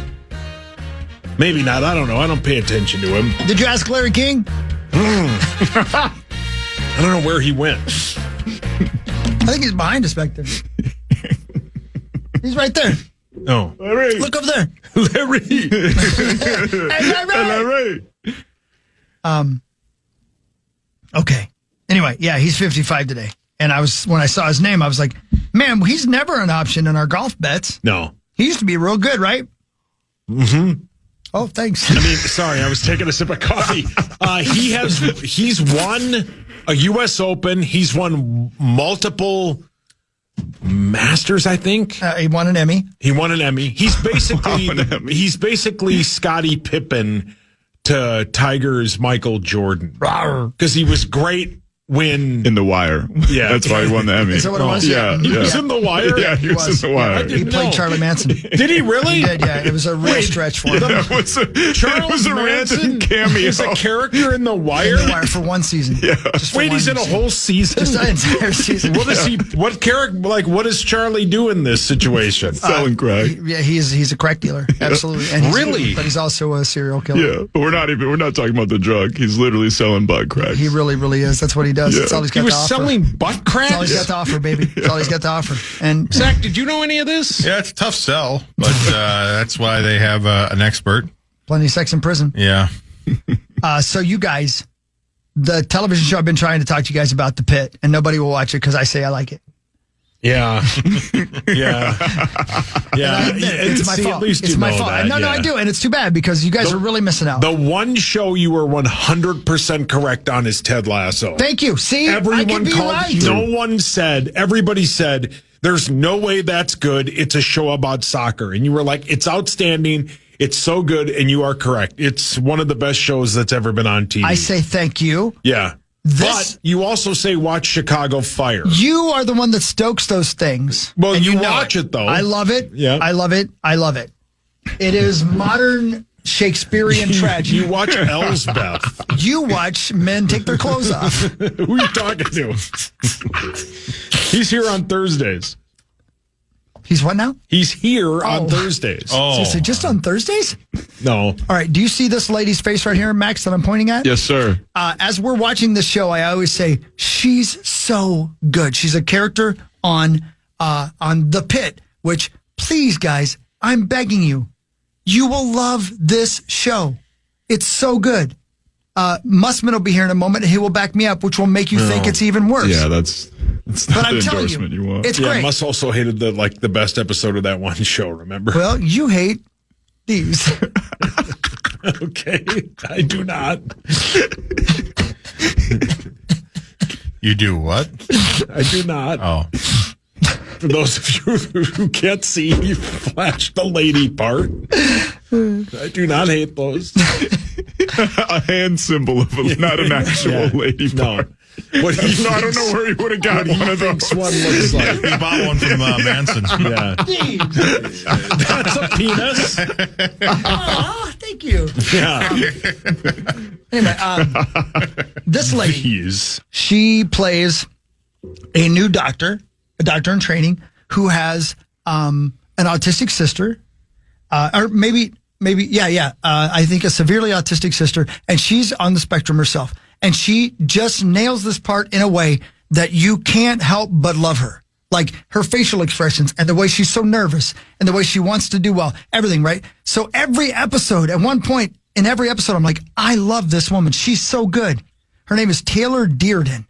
Maybe not. I don't know. I don't pay attention to him. Did you ask Larry King? I don't know where he went. I think he's behind us back there. He's right there. No. Larry. Look over there. Larry. Hey, Larry. Okay. Anyway, yeah, he's 55 today. And when I saw his name, I was like, man, he's never an option in our golf bets. No. He used to be real good, right? Mm-hmm. Oh, thanks. Sorry, I was taking a sip of coffee. He's won a U.S. Open. He's won multiple Masters, I think. He won an Emmy. He's basically Scottie Pippen to Tiger's Michael Jordan. Because he was great when in The Wire. Yeah, that's why he won the Emmy. Is that what it was? Yeah. He was in The Wire? Yeah, he was in The Wire. He played Charlie Manson. Did he really? He did, yeah. It was a real stretch for him. Charles Manson cameo. He's a character in The Wire? In The Wire for one season. Yeah. Wait, he's in a whole season? Just an entire season. What is he? What character? What does Charlie do in this situation? Selling crack. He's a crack dealer. Absolutely. And but he's also a serial killer. Yeah, but we're not talking about the drug. He's literally selling butt crack. He really, really is. That's what he does. Yeah. That's all he's got to offer. Selling butt crack? That's all he's got to offer, baby. That's all he's got to offer. And Zach, did you know any of this? Yeah, it's a tough sell, but that's why they have an expert. Plenty of sex in prison. Yeah. So you guys, the television show I've been trying to talk to you guys about, The Pit, and nobody will watch it because I say I like it. Yeah. Yeah. Yeah. It's my fault. It's my fault. No, I do. And it's too bad because you guys are really missing out. The one show you were 100% correct on is Ted Lasso. Thank you. See, everyone I can be called. right. No one said, everybody said, there's no way that's good. It's a show about soccer. And you were like, it's outstanding. It's so good. And you are correct. It's one of the best shows that's ever been on TV. I say thank you. Yeah. But you also say watch Chicago Fire. You are the one that stokes those things. Well, and you watch it, though. I love it. Yeah. I love it. I love it. It is modern Shakespearean tragedy. You watch Elsbeth. You watch men take their clothes off. Who are you talking to? He's here on Thursdays. He's what now? He's here on Thursdays. So just on Thursdays? No. All right. Do you see this lady's face right here, Max, that I'm pointing at? Yes, sir. As we're watching this show, I always say, she's so good. She's a character on The Pit, which, please, guys, I'm begging you, you will love this show. It's so good. Mussman will be here in a moment, and he will back me up, which will make you think it's even worse. Yeah, that's not I'm the telling endorsement you want. It's great. Muss also hated the best episode of that one show, remember? Well, you hate these. Okay, I do not. You do what? I do not. Oh. For those of you who can't see, you flashed the lady part. I do not hate those. A hand symbol of not an actual lady part. What he I don't know where he would have got one of those. One looks like. He bought one from Manson. Yeah. That's a penis. Oh, thank you. Yeah. Anyway, this lady, Jeez. she plays a new doctor, a doctor in training, who has an autistic sister, or maybe, I think a severely autistic sister, and she's on the spectrum herself. And she just nails this part in a way that you can't help but love her. Like her facial expressions and the way she's so nervous and the way she wants to do well, everything, right? So every episode, at one point in every episode, I'm like, I love this woman. She's so good. Her name is Taylor Dearden.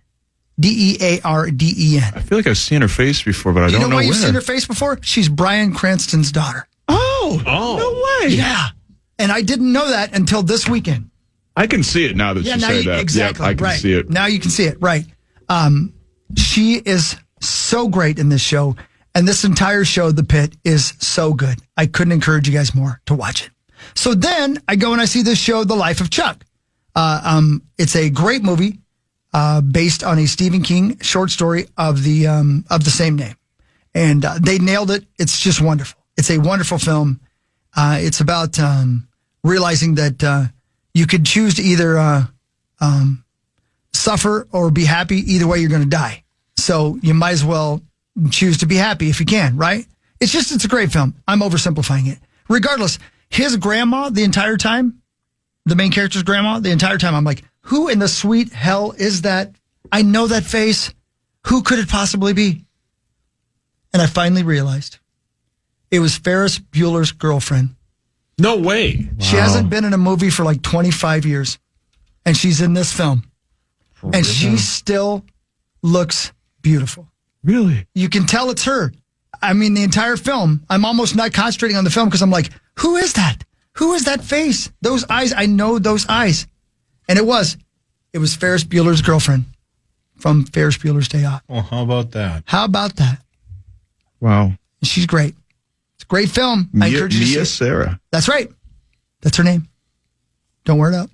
Dearden. I feel like I've seen her face before, but I don't know where. You've seen her face before? She's Bryan Cranston's daughter. Oh, no way. Yeah. And I didn't know that until this weekend. I can see it now that you say that. Exactly. Yep, I can see it. Now you can see it. Right. She is so great in this show. And this entire show, The Pit, is so good. I couldn't encourage you guys more to watch it. So then I go and I see this show, The Life of Chuck. It's a great movie based on a Stephen King short story of the same name. And they nailed it. It's just wonderful. It's a wonderful film. It's about realizing that you could choose to either suffer or be happy. Either way, you're going to die. So you might as well choose to be happy if you can, right? It's a great film. I'm oversimplifying it. Regardless, his grandma the entire time, the main character's grandma, the entire time, I'm like, who in the sweet hell is that? I know that face. Who could it possibly be? And I finally realized it was Ferris Bueller's girlfriend. No way. She hasn't been in a movie for like 25 years. And she's in this film. And she still looks beautiful. Really? You can tell it's her. I mean, the entire film, I'm almost not concentrating on the film because I'm like, who is that? Who is that face? Those eyes, I know those eyes. And it was Ferris Bueller's girlfriend from Ferris Bueller's Day Off. Well, how about that? How about that? Wow. She's great. It's a great film. I encourage you to see Mia it. Sarah. That's right. That's her name. Don't wear it up.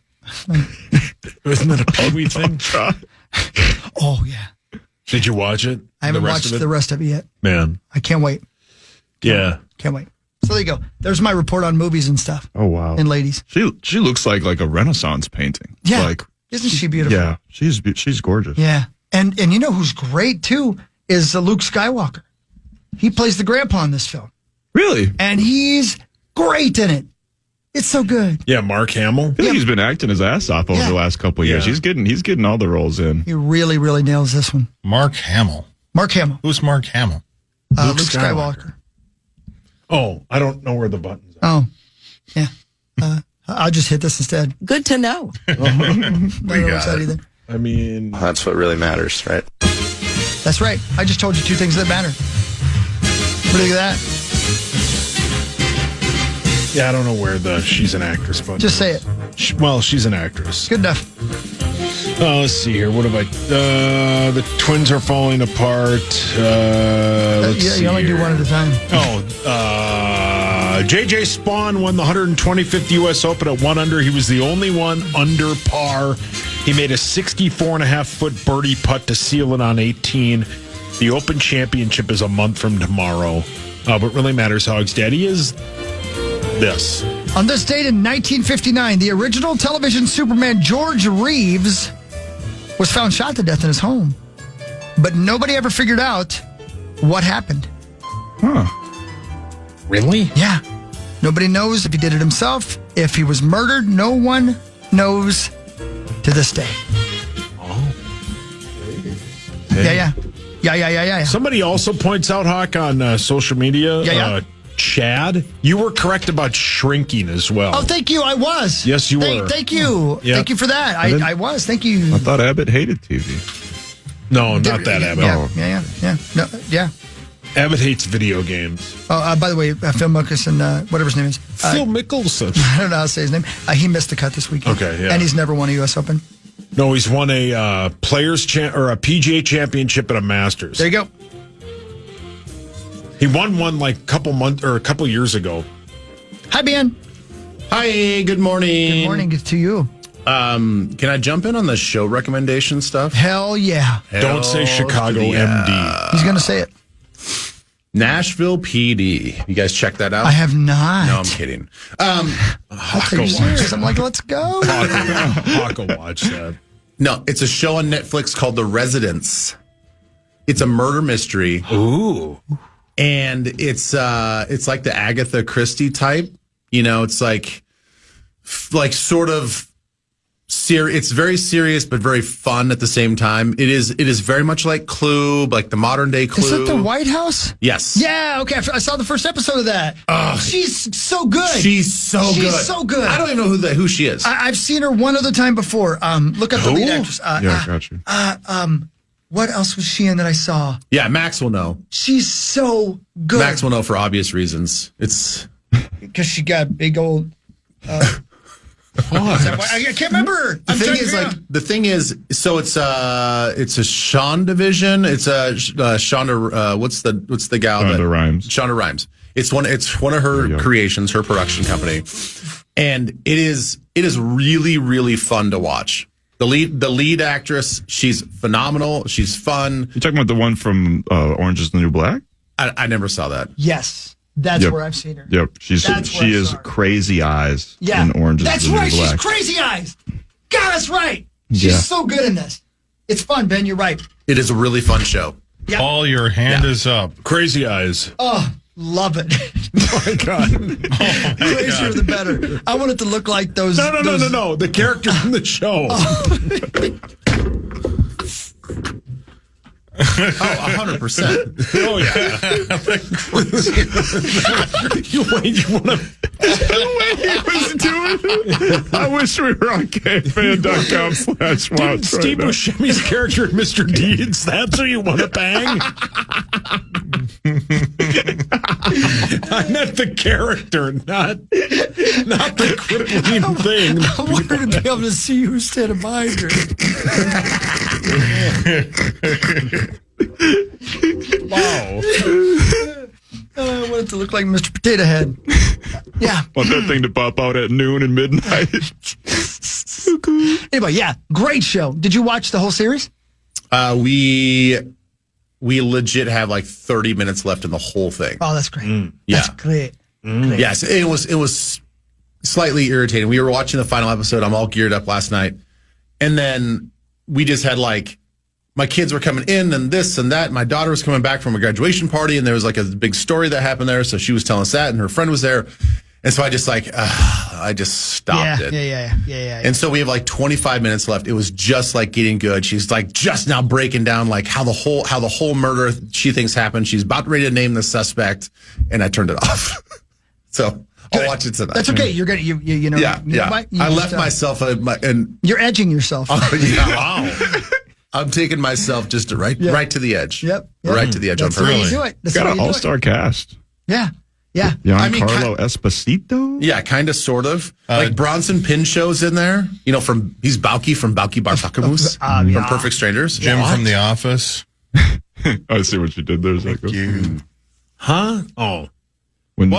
Isn't that a Pee-wee thing? Oh, yeah. Did you watch it? I haven't watched the rest of it yet. Man. I can't wait. Yeah. Can't wait. So there you go. There's my report on movies and stuff. Oh, wow. And ladies. She looks like a Renaissance painting. Yeah. Like, isn't she beautiful? yeah, she's gorgeous. Yeah. And you know who's great, too, is Luke Skywalker. He plays the grandpa in this film. Really? And he's great in it. It's so good. Yeah, Mark Hamill. I feel like he's been acting his ass off over the last couple of years. Yeah. He's getting all the roles in. He really, really nails this one. Mark Hamill. Mark Hamill. Who's Mark Hamill? Luke Skywalker. Oh, I don't know where the buttons are. Oh, yeah. I'll just hit this instead. Good to know. We got it. I mean, that's what really matters, right? That's right. I just told you two things that matter. What do you think of that? Yeah, I don't know where she's an actress button. Just say it. She's an actress. Good enough. Let's see here. What have I? The twins are falling apart. Let's see you only here. do one at a time. JJ Spawn won the 125th U.S. Open at 1 under. He was the only one under par. He made a 64.5-foot birdie putt to seal it on 18. The Open Championship is a month from tomorrow. What really matters, Hogs Daddy, is this. On this date in 1959, the original television Superman George Reeves was found shot to death in his home. But nobody ever figured out what happened. Huh. Really? Yeah. Nobody knows if he did it himself, if he was murdered. No one knows to this day. Oh. Yeah. Somebody also points out, Hawk, on social media, Chad, you were correct about shrinking as well. Oh, thank you. I was. Yes, you were. Thank you. Yep. Thank you for that. I was. Thank you. I thought Abbott hated TV. No, not that Abbott. Yeah. No, yeah. Abbott hates video games. Oh, by the way, Phil Mickelson, whatever his name is. Phil Mickelson. I don't know how to say his name. He missed the cut this weekend. Okay, yeah. And he's never won a U.S. Open. No, he's won a or a PGA championship at a Masters. There you go. He won one like a couple years ago. Hi, Ben. Hi, good morning. Good morning to you. Can I jump in on the show recommendation stuff? Hell yeah. Don't say Chicago MD. He's going to say it. Nashville PD. You guys check that out? I have not. No, I'm kidding. I'll take you serious. I'm like, let's go. Hawk will watch that. No, it's a show on Netflix called The Residence. It's a murder mystery. Ooh. And it's like the Agatha Christie type. You know, it's like sort of serious. It's very serious, but very fun at the same time. It is very much like Clue, like the modern day Clue. Is it the White House? Yes. Yeah, okay. I saw the first episode of that. She's so good. She's so good. I don't even know who she is. I've seen her one other time before. Look up the lead actress. Got you. What else was she in that I saw? Yeah, Max will know. She's so good. Max will know for obvious reasons. It's because she got big old. I can't remember. The thing is, so it's a Sean division. It's a Shonda. What's the gal? Shonda Rhimes. Shonda Rhimes. It's one of her creations, her production company, and it is really, really fun to watch. The lead actress, she's phenomenal. She's fun. You talking about the one from Orange Is the New Black? I never saw that. Yes. That's where I've seen her. Yep. She is crazy eyes in Orange is the New right. Black. She's crazy eyes. God, that's right. She's so good in this. It's fun, Ben. You're right. It is a really fun show. Yep. Paul, your hand is up. Crazy eyes. Oh, love it. My God. Crazier the better. I want it to look like those. No. The character from the show. Oh, 100%. Oh, yeah. You want to... The way he was doing it. I wish we were on KFAN.com/watch. Steve Buscemi's character in Mr. Deeds, that's who you want to bang? I meant the character, not the crippling thing. I want her to be able to see who's standing behind her. Wow. I want it to look like Mr. Potato Head. Yeah. Want that thing to pop out at noon and midnight. So cool. Anyway, yeah, great show. Did you watch the whole series? We legit have like 30 minutes left in the whole thing. Oh, that's great. Yeah. That's great. Great. Yes, it was slightly irritating. We were watching the final episode. I'm all geared up last night. And then we just had like, my kids were coming in and this and that. My daughter was coming back from a graduation party and there was like a big story that happened there. So she was telling us that and her friend was there. And so I just stopped it. Yeah. And so we have like 25 minutes left. It was just like getting good. She's like just now breaking down like how the whole murder she thinks happened. She's about ready to name the suspect and I turned it off. So I'll watch it tonight. That's okay. You're gonna, you know. Yeah. I left myself and you're edging yourself. Wow. I'm taking myself just right to the edge. Yep. Right to the edge. That's on the way purpose. you do it. That's Got the way an you do all-star cast. Yeah. Giancarlo Esposito? Yeah, kind of, sort of. Like Bronson Pinchot's in there. You know, he's Balky from Balky Barfakamoose from Perfect Strangers. Jim from The Office. I see what you did there, Zach. Huh? Oh. When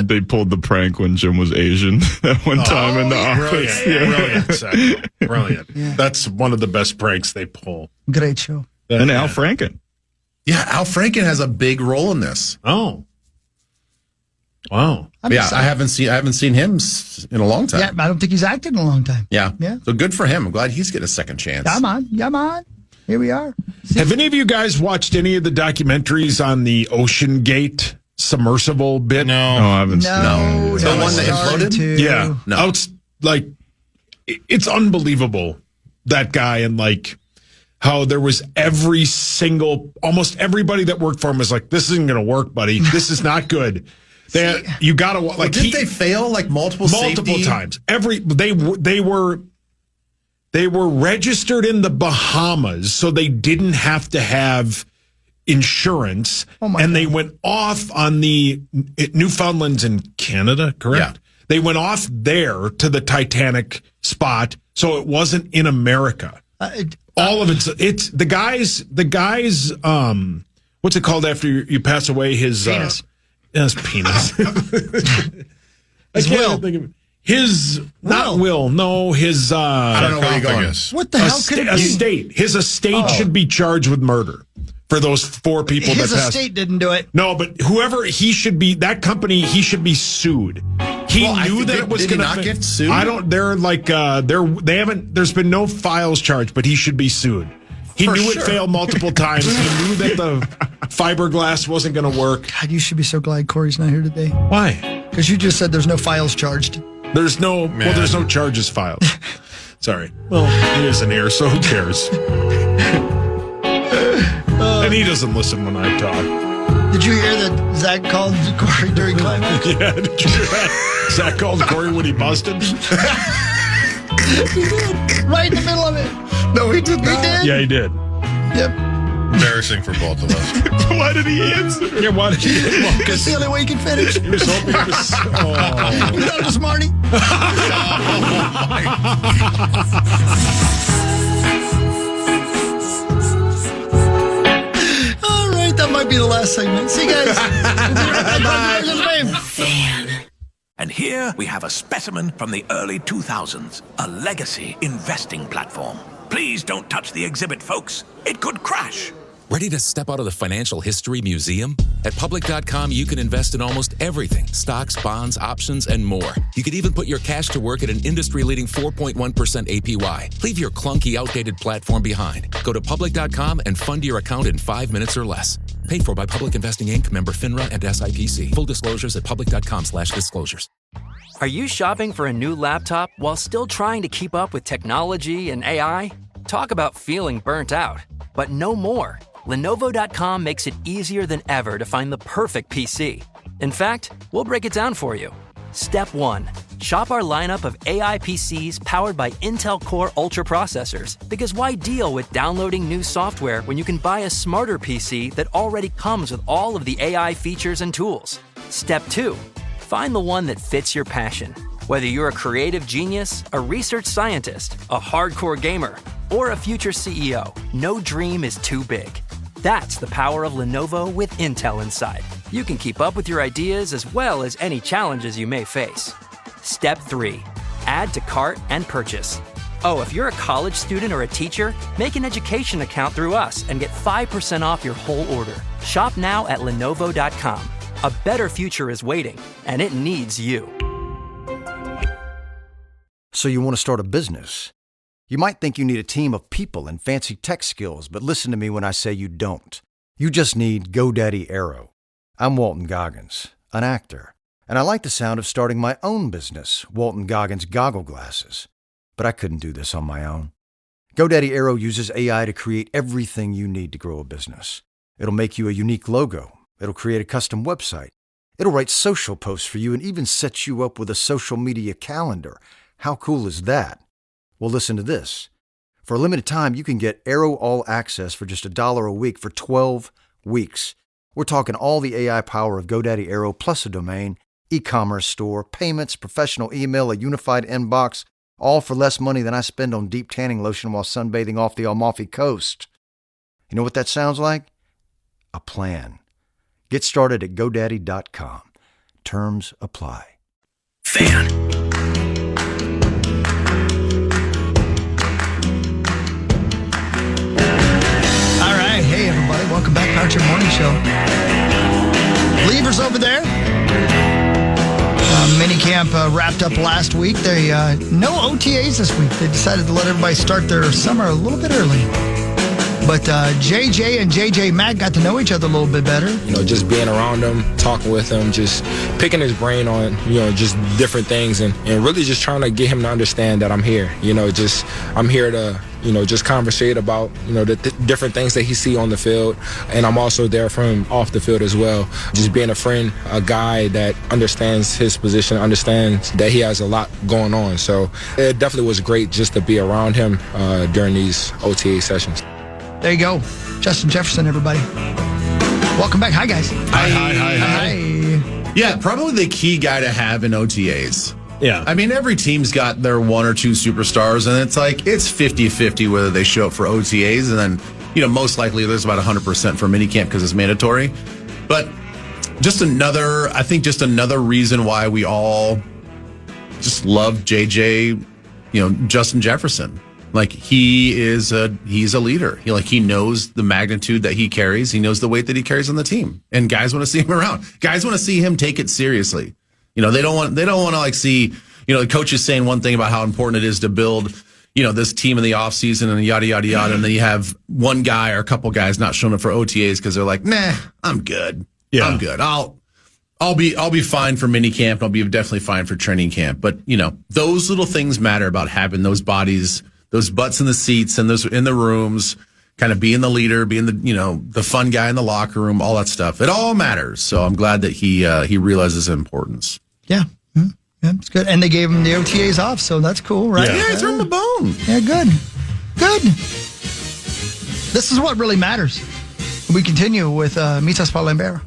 they pulled the prank when Jim was Asian that one time in the office. Brilliant, Zach. Brilliant. That's one of the best pranks they pull. Great show. And Al Franken. Yeah, Al Franken has a big role in this. Oh. Wow. I haven't seen him in a long time. Yeah, I don't think he's acted in a long time. Yeah. Yeah. So good for him. I'm glad he's getting a second chance. Come on. Here we are. Have any of you guys watched any of the documentaries on the Ocean Gate submersible bit? No, I haven't seen No. The one that imploded? Yeah. No. It's unbelievable, that guy, and like how there was almost everybody that worked for him was like, this isn't going to work, buddy. This is not good. You got to like. Did they fail like multiple times? They were registered in the Bahamas, so they didn't have to have insurance, and they went off on the Newfoundland's in Canada, correct? Yeah. They went off there to the Titanic spot, so it wasn't in America. All of it's the guys. What's it called after you pass away? His penis. His penis. His will. His not will. No, his. I don't know where you're going. What the hell could it be? Estate. His estate should be charged with murder for those 4 people His that passed. estate didn't do it. No, but whoever he should be, that company, he should be sued. He knew that it was going to get sued. They're like they haven't. There's been no files charged, but he should be sued. He knew it failed multiple times. He knew that the fiberglass wasn't going to work. God, you should be so glad Corey's not here today. Why? Because you just said there's no files charged. There's no charges filed. Sorry. Well, he isn't here, so who cares? And he doesn't listen when I talk. Did you hear that Zach called Corey during climax? Yeah, did you hear that? Zach called Corey when he busted? He did. Right in the middle of it. No, he did not. He did? Yeah, he did. Yep. Embarrassing for both of us. Why did he answer? Yeah, why did he? That's the only way you can finish. He was hoping it was. Oh. You thought it was Marty? All right, that might be the last segment. See you guys. Fan. And here we have a specimen from the early 2000s, a legacy investing platform. Please don't touch the exhibit, folks. It could crash. Ready to step out of the financial history museum? At public.com, you can invest in almost everything: stocks, bonds, options, and more. You could even put your cash to work at an industry-leading 4.1% APY. Leave your clunky, outdated platform behind. Go to public.com and fund your account in 5 minutes or less. Paid for by Public Investing Inc., member FINRA and SIPC. Full disclosures at public.com/disclosures. Are you shopping for a new laptop while still trying to keep up with technology and AI? Talk about feeling burnt out. But no more. Lenovo.com makes it easier than ever to find the perfect PC. In fact, we'll break it down for you. Step 1. Shop our lineup of AI PCs powered by Intel Core Ultra processors. Because why deal with downloading new software when you can buy a smarter PC that already comes with all of the AI features and tools? Step 2. Find the one that fits your passion. Whether you're a creative genius, a research scientist, a hardcore gamer, or a future CEO, no dream is too big. That's the power of Lenovo with Intel inside. You can keep up with your ideas as well as any challenges you may face. Step 3. Add to cart and purchase. Oh, if you're a college student or a teacher, make an education account through us and get 5% off your whole order. Shop now at Lenovo.com. A better future is waiting, and it needs you. So you want to start a business? You might think you need a team of people and fancy tech skills, but listen to me when I say you don't. You just need GoDaddy Aero. I'm Walton Goggins, an actor, and I like the sound of starting my own business, Walton Goggins Goggle Glasses. But I couldn't do this on my own. GoDaddy Aero uses AI to create everything you need to grow a business. It'll make you a unique logo. It'll create a custom website. It'll write social posts for you and even set you up with a social media calendar. How cool is that? Well, listen to this. For a limited time, you can get Aero All Access for just $1 a week for 12 weeks. We're talking all the AI power of GoDaddy Aero plus a domain, e-commerce store, payments, professional email, a unified inbox, all for less money than I spend on deep tanning lotion while sunbathing off the Amalfi Coast. You know what that sounds like? A plan. Get started at GoDaddy.com. Terms apply. Fan. All right. Hey, everybody. Welcome back to Power Trip Morning Show. Leavers over there. Minicamp wrapped up last week. They no OTAs this week. They decided to let everybody start their summer a little bit early. But JJ and JJ Mack got to know each other a little bit better. You know, just being around him, talking with him, just picking his brain on, you know, just different things and really just trying to get him to understand that I'm here. You know, just I'm here to, you know, just conversate about, you know, the different things that he see on the field. And I'm also there for him off the field as well. Just being a friend, a guy that understands his position, understands that he has a lot going on. So it definitely was great just to be around him during these OTA sessions. There you go. Justin Jefferson, everybody. Welcome back. Hi, guys. Hi. Yeah, probably the key guy to have in OTAs. Yeah. I mean, every team's got their one or two superstars, and it's like, it's 50-50 whether they show up for OTAs, and then, you know, most likely there's about 100% for minicamp because it's mandatory. But just another reason why we all just love JJ, you know, Justin Jefferson. Like, he's a leader. He knows the magnitude that he carries. He knows the weight that he carries on the team. And guys want to see him around. Guys want to see him take it seriously. You know, they don't want to like see, you know, the coach is saying one thing about how important it is to build, you know, this team in the offseason and yada, yada, yada. And then you have one guy or a couple guys not showing up for OTAs because they're like, nah, I'm good. Yeah. I'm good. I'll be fine for minicamp. And I'll be definitely fine for training camp. But, you know, those little things matter about having those bodies, those butts in the seats and those in the rooms, kind of being the leader, being the, you know, the fun guy in the locker room, all that stuff. It all matters. So I'm glad that he realizes the importance. Yeah. Mm-hmm. Yeah, it's good. And they gave him the OTAs off, so that's cool, right? Yeah, he threw him a bone. Yeah, good. This is what really matters. We continue with Mitas Palembera.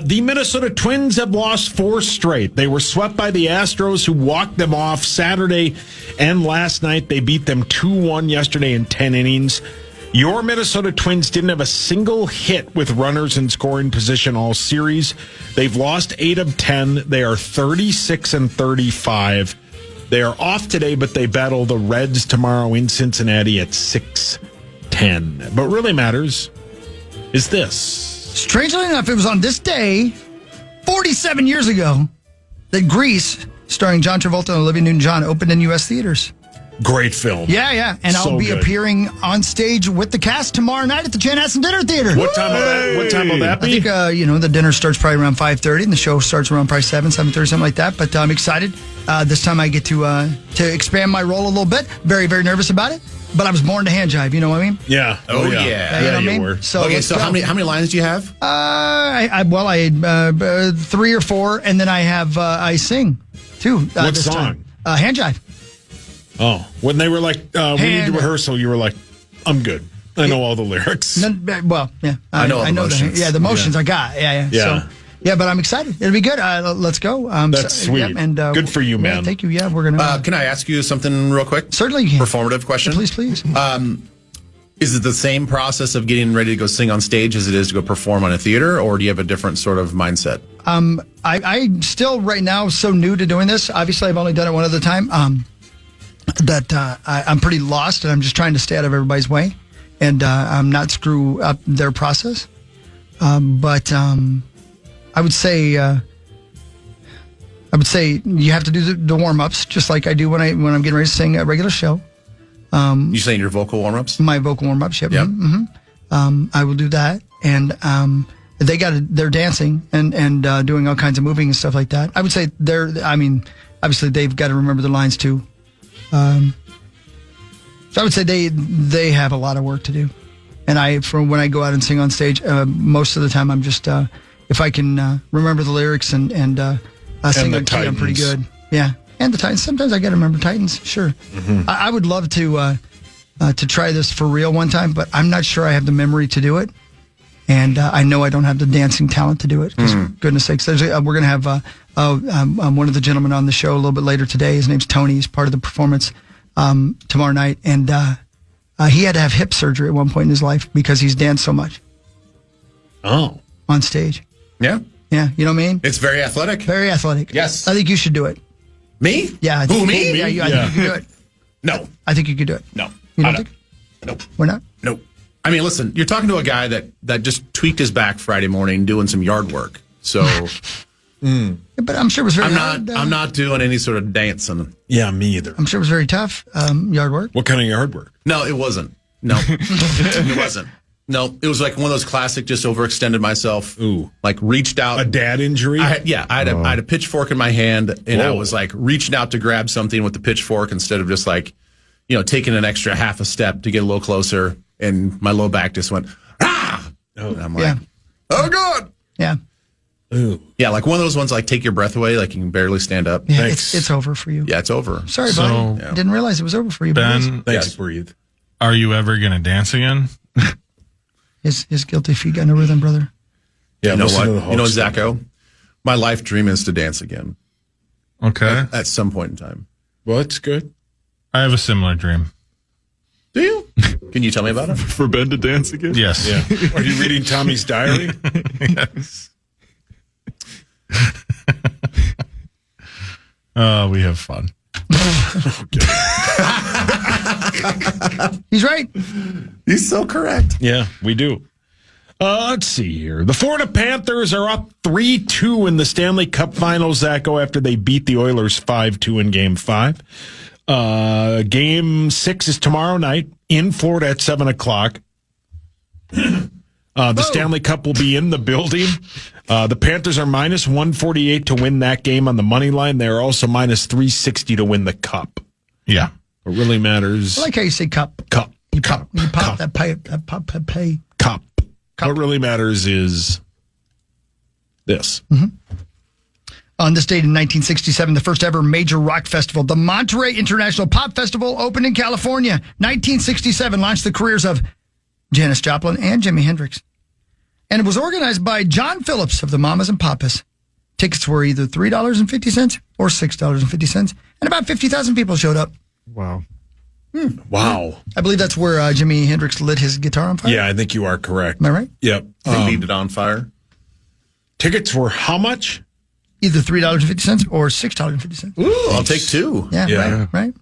The Minnesota Twins have lost 4 straight. They were swept by the Astros, who walked them off Saturday and last night. They beat them 2-1 yesterday in 10 innings. Your Minnesota Twins didn't have a single hit with runners in scoring position all series. They've lost 8 of 10. They are 36-35. They are off today, but they battle the Reds tomorrow in Cincinnati at 6:10. But what really matters is this? Strangely enough, it was on this day, 47 years ago, that Grease, starring John Travolta and Olivia Newton-John, opened in U.S. theaters. Great film. Yeah. And So I'll be good. appearing on stage with the cast tomorrow night at the Chanhassen Dinner Theater. What time will that be? I think, the dinner starts probably around 5:30, and the show starts around probably 7:30, something like that. But I'm excited. This time I get to expand my role a little bit. Very, very nervous about it. But I was born to hand jive, you know what I mean? Yeah. Oh, yeah. You know what I mean? were. So, Okay, so how many lines do you have? I had 3 or 4, and then I sing too. What this song? time. Hand jive. Oh, when they were like, we need to rehearsal, you were like, I'm good. I know all the lyrics. Well, yeah. I know all the motions. the motions Yeah. I got. Yeah. Yeah. So, yeah, but I'm excited. It'll be good. Let's go. That's sweet. And Good for you, man. Thank you. Yeah, we're going to. Can I ask you something real quick? Certainly you can. Performative question? Please. Is it the same process of getting ready to go sing on stage as it is to go perform on a theater, or do you have a different sort of mindset? I still right now so new to doing this. Obviously, I've only done it one other time. I'm pretty lost, and I'm just trying to stay out of everybody's way, and I'm not screw up their process. But I would say you have to do the warm ups just like I do when I'm getting ready to sing a regular show. You saying your vocal warm ups? My vocal warm ups, yep. Yep. Mm-hmm. I will do that, and they're dancing and doing all kinds of moving and stuff like that. I would say obviously they've got to remember the lines too. So I would say they have a lot of work to do, and from when I go out and sing on stage, most of the time I'm just if I can remember the lyrics and sing on key, I'm pretty good. Yeah. And the Titans. Sometimes I got to remember Titans. Sure. Mm-hmm. I would love to try this for real one time, but I'm not sure I have the memory to do it. And I know I don't have the dancing talent to do it. Because goodness sakes, we're going to have one of the gentlemen on the show a little bit later today. His name's Tony. He's part of the performance tomorrow night. And he had to have hip surgery at one point in his life because he's danced so much. Oh. On stage. Yeah. Yeah. You know what I mean? It's very athletic. Very athletic. Yes. I think you should do it. Me? Yeah. I Who, think, me? Yeah, I think you could do it. No. I think you could do it. No. You don't think? Nope. We're not? Nope. I mean, listen, you're talking to a guy that just tweaked his back Friday morning doing some yard work. So, But I'm sure it was very hard. I'm not doing any sort of dancing. Yeah, me either. I'm sure it was very tough yard work. What kind of yard work? No, it wasn't. No, it wasn't. No, it was like one of those classic, just overextended myself. Ooh. Like reached out. A dad injury? I had a pitchfork in my hand, and I was like reaching out to grab something with the pitchfork instead of just like, taking an extra half a step to get a little closer. And my low back just went, ah! And I'm like, oh, God. Yeah. Ooh. Yeah, like one of those ones like take your breath away, like you can barely stand up. Yeah, it's over for you. Yeah, it's over. Sorry, buddy. Yeah. I didn't realize it was over for you. Ben, Thanks, breathe. Are you ever going to dance again? His guilty feet got no rhythm, brother. Yeah, you know listen what? to the You know, host. Zacho, my life dream is to dance again. Okay. At some point in time. Well, it's good. I have a similar dream. Do you? Can you tell me about it? For Ben to dance again? Yes. Yeah. Are you reading Tommy's diary? Yes. We have fun. He's right. He's so correct. Yeah, we do. Let's see here. The Florida Panthers are up 3-2 in the Stanley Cup Finals, Zacho, after they beat the Oilers 5-2 in Game 5. Game 6 is tomorrow night in Florida at 7 o'clock. The Stanley Cup will be in the building. The Panthers are minus 148 to win that game on the money line. They're also minus 360 to win the cup. Yeah. What really matters. I like how you say cup. Cup. You pop that pipe. That pop that pay. Cup. What really matters is this. On this date in 1967, the first ever major rock festival, the Monterey International Pop Festival, opened in California. 1967 launched the careers of Janis Joplin and Jimi Hendrix. And it was organized by John Phillips of the Mamas and Papas. Tickets were either $3.50 or $6.50, and about 50,000 people showed up. Wow. Wow. I believe that's where Jimi Hendrix lit his guitar on fire. Yeah, I think you are correct. Am I right? Yep. They leave it on fire. Tickets were how much? Either $3.50 or $6.50. Ooh, I'll take two. Yeah. Right.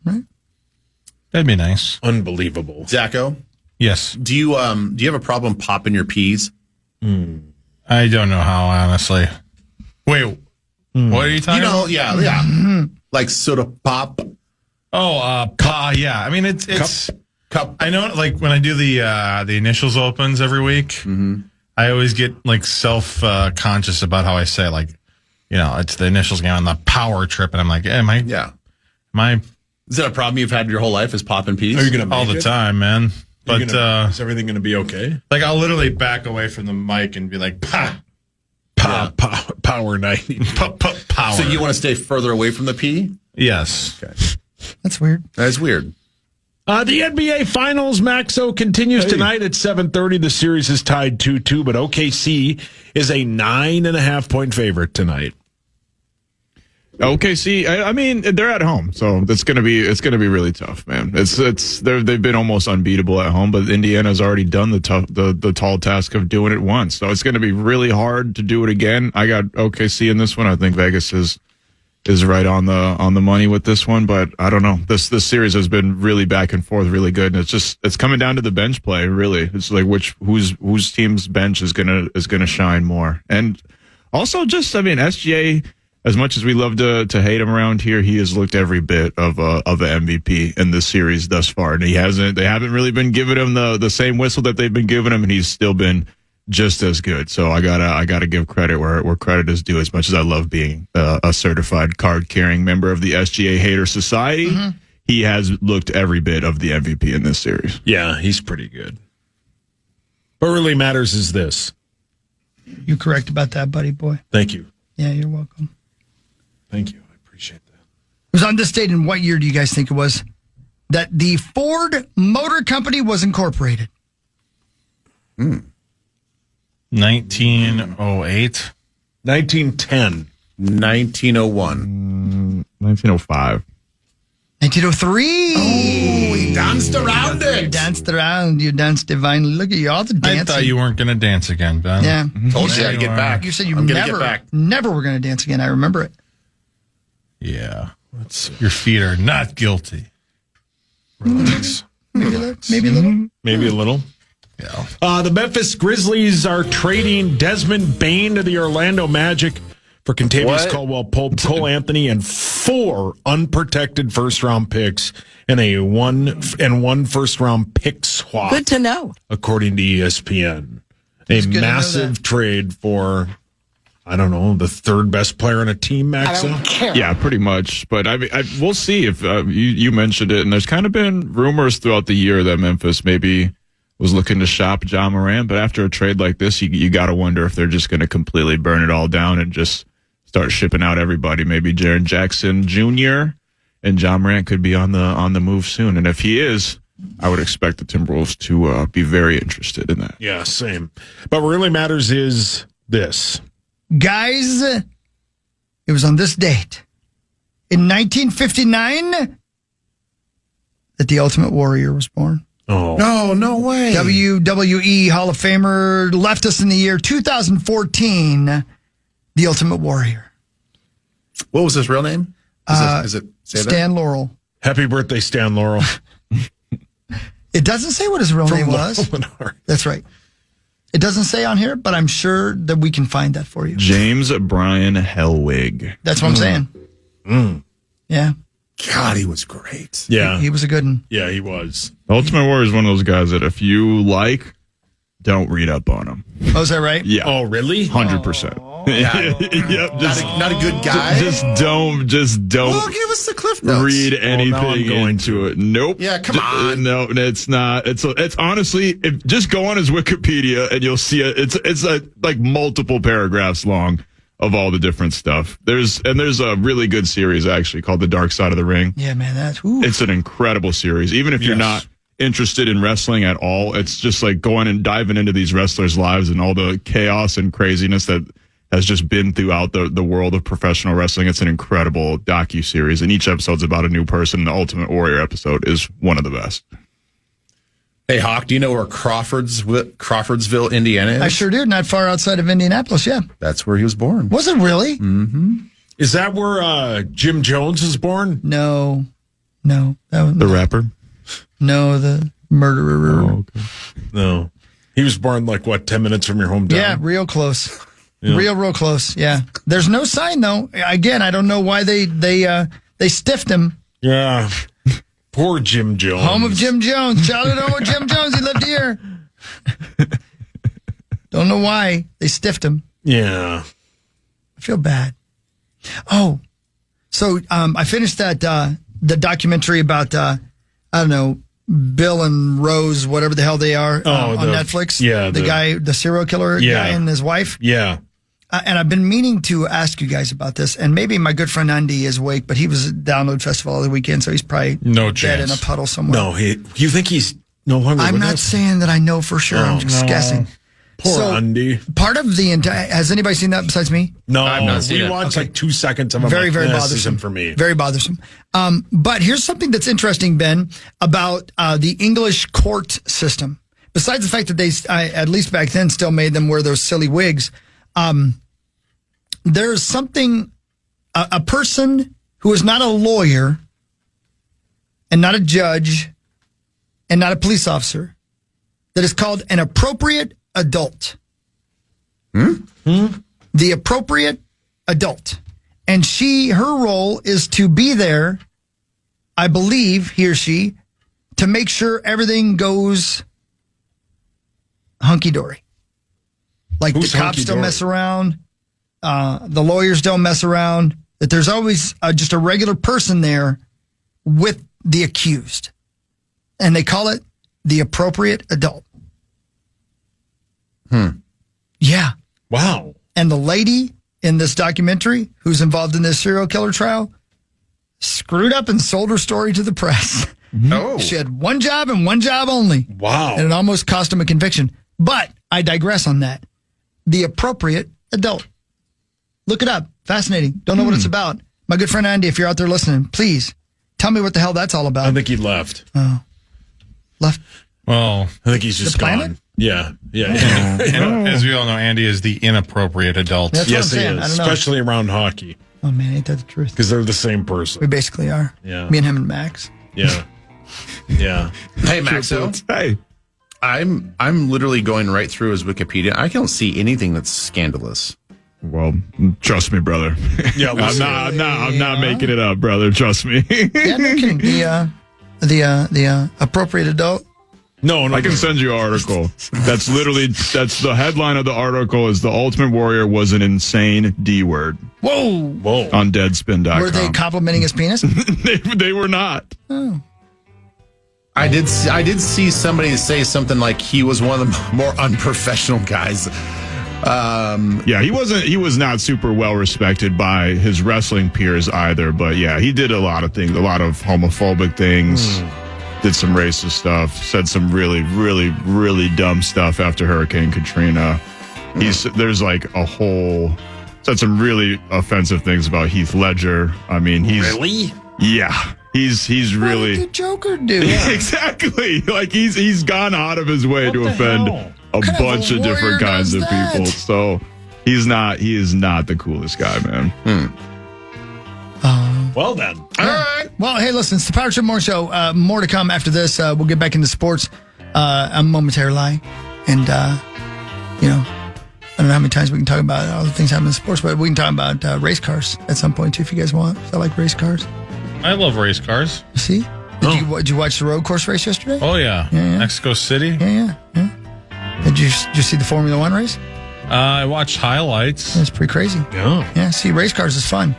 That'd be nice. Unbelievable. Zacho, Yes. do you have a problem popping your peas? I don't know how, honestly. Wait, what are you talking about? Yeah. Like soda pop. Oh, yeah. I mean, it's cup. I know, like when I do the initials opens every week, I always get like self conscious about how I say, like, it's the initials game on the power trip, and I'm like, am I? Is that a problem you've had your whole life? Is popping peas? Are you going to all the time, man? But is everything going to be okay? Like, I'll literally back away from the mic and be like, power 90. Power. So you want to stay further away from the P? Yes. Okay. That's weird. That's weird. The NBA Finals, Maxo, continues tonight at 7:30. The series is tied 2-2, but OKC is a 9.5-point favorite tonight. OKC, I mean, they're at home, so it's gonna be really tough, man. They've been almost unbeatable at home, but Indiana's already done the tall task of doing it once, so it's gonna be really hard to do it again. I got OKC in this one. I think Vegas is right on the money with this one, but I don't know. This series has been really back and forth, really good, and it's coming down to the bench play. Really, it's like whose team's bench is gonna shine more, and also just SGA. As much as we love to hate him around here, he has looked every bit of an MVP in this series thus far, and they haven't really been giving him the same whistle that they've been giving him, and he's still been just as good. So I gotta give credit where credit is due. As much as I love being a certified card carrying member of the SGA Hater Society, he has looked every bit of the MVP in this series. Yeah, he's pretty good. What really matters is this. You correct about that, buddy boy. Thank you. Yeah, you're welcome. Thank you. I appreciate that. It was on this date, in what year do you guys think it was that the Ford Motor Company was incorporated? 1908. 1910. 1901. 1905. 1903. Oh, he danced around it. You danced around. You danced divinely. Look at you, all the dancing. I thought you weren't going to dance again, Ben. Yeah. Told you I'd get back. You said you I'm gonna get back. never were going to dance again. I remember it. Yeah. Your feet are not guilty. Relax. Maybe a little. Maybe a little. Yeah. The Memphis Grizzlies are trading Desmond Bain to the Orlando Magic for Contavious Caldwell Pope, Cole Anthony, and 4 unprotected first-round picks and a one first-round pick swap. Good to know. According to ESPN. A massive trade for, I don't know, the third best player on a team, Max. I don't care. Yeah, pretty much. But I mean, we'll see if you mentioned it, and there's kind of been rumors throughout the year that Memphis maybe was looking to shop Ja Morant. But after a trade like this, you got to wonder if they're just going to completely burn it all down and just start shipping out everybody. Maybe Jaren Jackson Jr. and Ja Morant could be on the move soon. And if he is, I would expect the Timberwolves to be very interested in that. Yeah, same. But what really matters is this. Guys, it was on this date in 1959 that the Ultimate Warrior was born. Oh. No way. WWE Hall of Famer left us in the year 2014, the Ultimate Warrior. What was his real name? Is it Stan Laurel. Happy birthday, Stan Laurel. It doesn't say what his real name was. That's right. It doesn't say on here, but I'm sure that we can find that for you. James Brian Hellwig. That's what I'm saying. Yeah. God, he was great. Yeah. He was a good one. Yeah, he was. Ultimate Warrior is one of those guys that if you like, don't read up on him. Oh, is that right? Yeah. Oh, really? 100%. Yep, not a good guy. Just don't. Well, give us the cliff notes. Read anything into it. Nope. Yeah, come on. No, it's not. It's honestly, just go on his Wikipedia and you'll see it. It's like multiple paragraphs long of all the different stuff. There's a really good series actually called The Dark Side of the Ring. Yeah, man, it's an incredible series. Even if you're not interested in wrestling at all, it's just like going and diving into these wrestlers' lives and all the chaos and craziness that has just been throughout the world of professional wrestling. It's an incredible docu-series, and each episode's about a new person. The Ultimate Warrior episode is one of the best. Hey, Hawk, do you know where Crawfordsville, Indiana is? I sure do. Not far outside of Indianapolis, yeah. That's where he was born. Was it really? Mm-hmm. Is that where Jim Jones was born? No. That was, the rapper? No, the murderer. Oh, okay. No. He was born 10 minutes from your hometown? Yeah, real close. Yeah. Real close. Yeah. There's no sign though. Again, I don't know why they stiffed him. Yeah. Poor Jim Jones. Home of Jim Jones. Childhood home of Jim Jones. He lived here. Don't know why they stiffed him. Yeah. I feel bad. Oh, so I finished that the documentary about I don't know, Bill and Rose, whatever the hell they are, on Netflix. Yeah, the guy, the serial killer guy, and his wife. Yeah. And I've been meaning to ask you guys about this, and maybe my good friend Andy is awake, but he was at Download Festival all the weekend, so he's probably dead in a puddle somewhere. No, you think he's no longer I'm with not us? saying that I know for sure. I'm just guessing. Poor Andy. Part of the entire, has anybody seen that besides me? No, I've not seen it. We watched 2 seconds of him. Very, very This bothersome isn't for me. Very bothersome. But here's something that's interesting, Ben, about the English court system. Besides the fact that they, at least back then, still made them wear those silly wigs, there's something, a person who is not a lawyer and not a judge and not a police officer, that is called an appropriate adult. The appropriate adult. And her role is to be there, I believe, he or she, to make sure everything goes hunky-dory. Like the cops don't mess around, the lawyers don't mess around, that there's always just a regular person there with the accused. And they call it the appropriate adult. Yeah. Wow. And the lady in this documentary who's involved in this serial killer trial screwed up and sold her story to the press. Oh. She had one job and one job only. Wow. And it almost cost him a conviction. But I digress on that. The appropriate adult. Look it up. Fascinating. Don't know what it's about. My good friend Andy, if you're out there listening, please tell me what the hell that's all about. I think he left. Oh. Left? Well, I think he's just gone. Yeah. And as we all know, Andy is the inappropriate adult. That's yes, what I'm he saying. I is. don't know. Especially around hockey. Oh, man, ain't that the truth? Because they're the same person. We basically are. Yeah. Me and him and Max. Yeah. Yeah. Hey, Maxo. Hey. I'm literally going right through his Wikipedia. I don't see anything that's scandalous. Well, trust me, brother. Yeah, I'm not making it up, brother. Trust me. Yeah, no kidding. The appropriate adult. No, I can send you an article. That's the headline of the article is The Ultimate Warrior was an insane D word. Whoa. On Deadspin.com. Were they complimenting his penis? They were not. Oh. I did see somebody say something like he was one of the more unprofessional guys. Yeah, he was not super well respected by his wrestling peers either, but yeah, he did a lot of things, a lot of homophobic things, did some racist stuff, said some really, really, really dumb stuff after Hurricane Katrina. There's like a whole, said some really offensive things about Heath Ledger. I mean, Really? Yeah. He's really. What did the Joker do? Exactly. Like he's gone out of his way to offend a bunch of different kinds of people. So he is not the coolest guy, man. Well then. All right. Well, hey, listen, it's the Power Trip Morning Show. More to come after this. We'll get back into sports momentarily. And, I don't know how many times we can talk about all the things happening in sports, but we can talk about race cars at some point, too, if you guys want. I like race cars. I love race cars. See? Did you watch the road course race yesterday? Oh, yeah. Mexico City. Yeah. Did you see the Formula One race? I watched highlights. It's pretty crazy. Yeah, see, race cars is fun.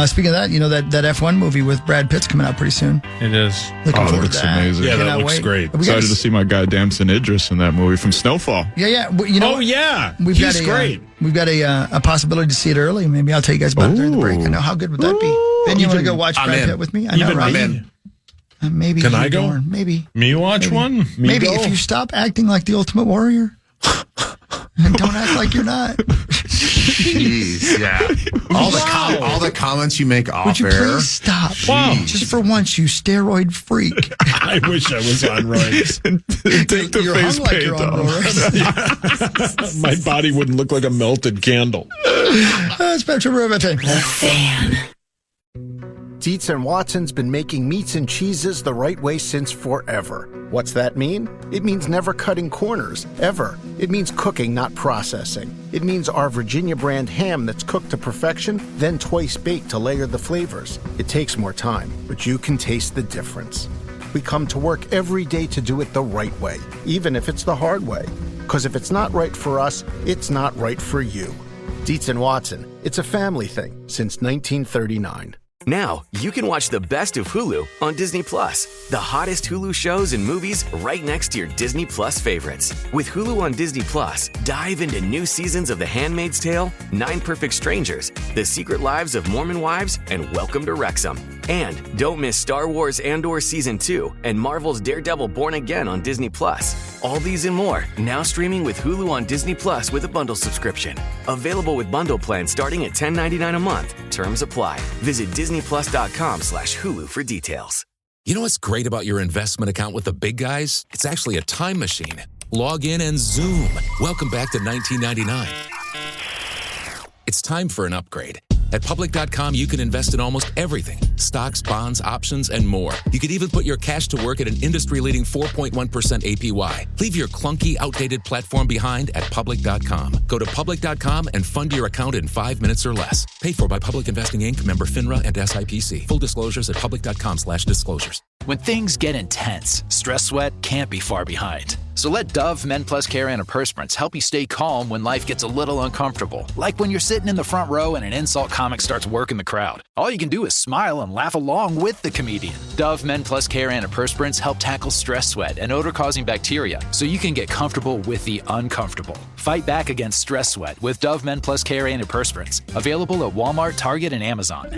Speaking of that, that F1 movie with Brad Pitt's coming out pretty soon. It is. Looking That forward looks to that. amazing. Yeah, that Cannot looks wait. great. We Excited gotta- to see my guy Damson Idris in that movie from Snowfall. Yeah. Well, Oh, yeah. We've He's got great. We've got a possibility to see it early. Maybe I'll tell you guys about it during the break. I know how good would that be. Ben, you want to go watch Brad Pitt with me? I know, Even right? me. Maybe. Can you, I go? Dorn. Maybe. Me watch one? Maybe go? if you stop acting like the Ultimate Warrior and don't act like you're not. Jeez, yeah. All the comments you make off Would you air. please stop? Wow. Just for once, you steroid freak. I wish I was on roids. Take the You're face hung like paint you're on off. roids. My body wouldn't look like a melted candle. It's Patrick Robertin. The Fan. Dietz & Watson's been making meats and cheeses the right way since forever. What's that mean? It means never cutting corners, ever. It means cooking, not processing. It means our Virginia brand ham that's cooked to perfection, then twice baked to layer the flavors. It takes more time, but you can taste the difference. We come to work every day to do it the right way, even if it's the hard way. Because if it's not right for us, it's not right for you. Dietz & Watson, it's a family thing since 1939. Now, you can watch the best of Hulu on Disney Plus. The hottest Hulu shows and movies right next to your Disney Plus favorites. With Hulu on Disney Plus, dive into new seasons of The Handmaid's Tale, 9 Perfect Strangers, The Secret Lives of Mormon Wives, and Welcome to Wrexham. And don't miss Star Wars Andor Season 2 and Marvel's Daredevil Born Again on Disney Plus. All these and more, now streaming with Hulu on Disney Plus with a bundle subscription. Available with bundle plans starting at $10.99 a month. Terms apply. Visit disneyplus.com/Hulu for details. You know what's great about your investment account with the big guys? It's actually a time machine. Log in and zoom. Welcome back to 1999. It's time for an upgrade. At Public.com, you can invest in almost everything. Stocks, bonds, options, and more. You could even put your cash to work at an industry-leading 4.1% APY. Leave your clunky, outdated platform behind at Public.com. Go to Public.com and fund your account in 5 minutes or less. Paid for by Public Investing Inc., member FINRA and SIPC. Full disclosures at Public.com/disclosures. When things get intense, Stress Sweat can't be far behind. So let Dove Men Plus Care Antiperspirants help you stay calm when life gets a little uncomfortable. Like when you're sitting in the front row and an insult comic starts working the crowd. All you can do is smile and laugh along with the comedian. Dove Men Plus Care Antiperspirants help tackle stress sweat and odor-causing bacteria so you can get comfortable with the uncomfortable. Fight back against stress sweat with Dove Men Plus Care Antiperspirants. Available at Walmart, Target, and Amazon.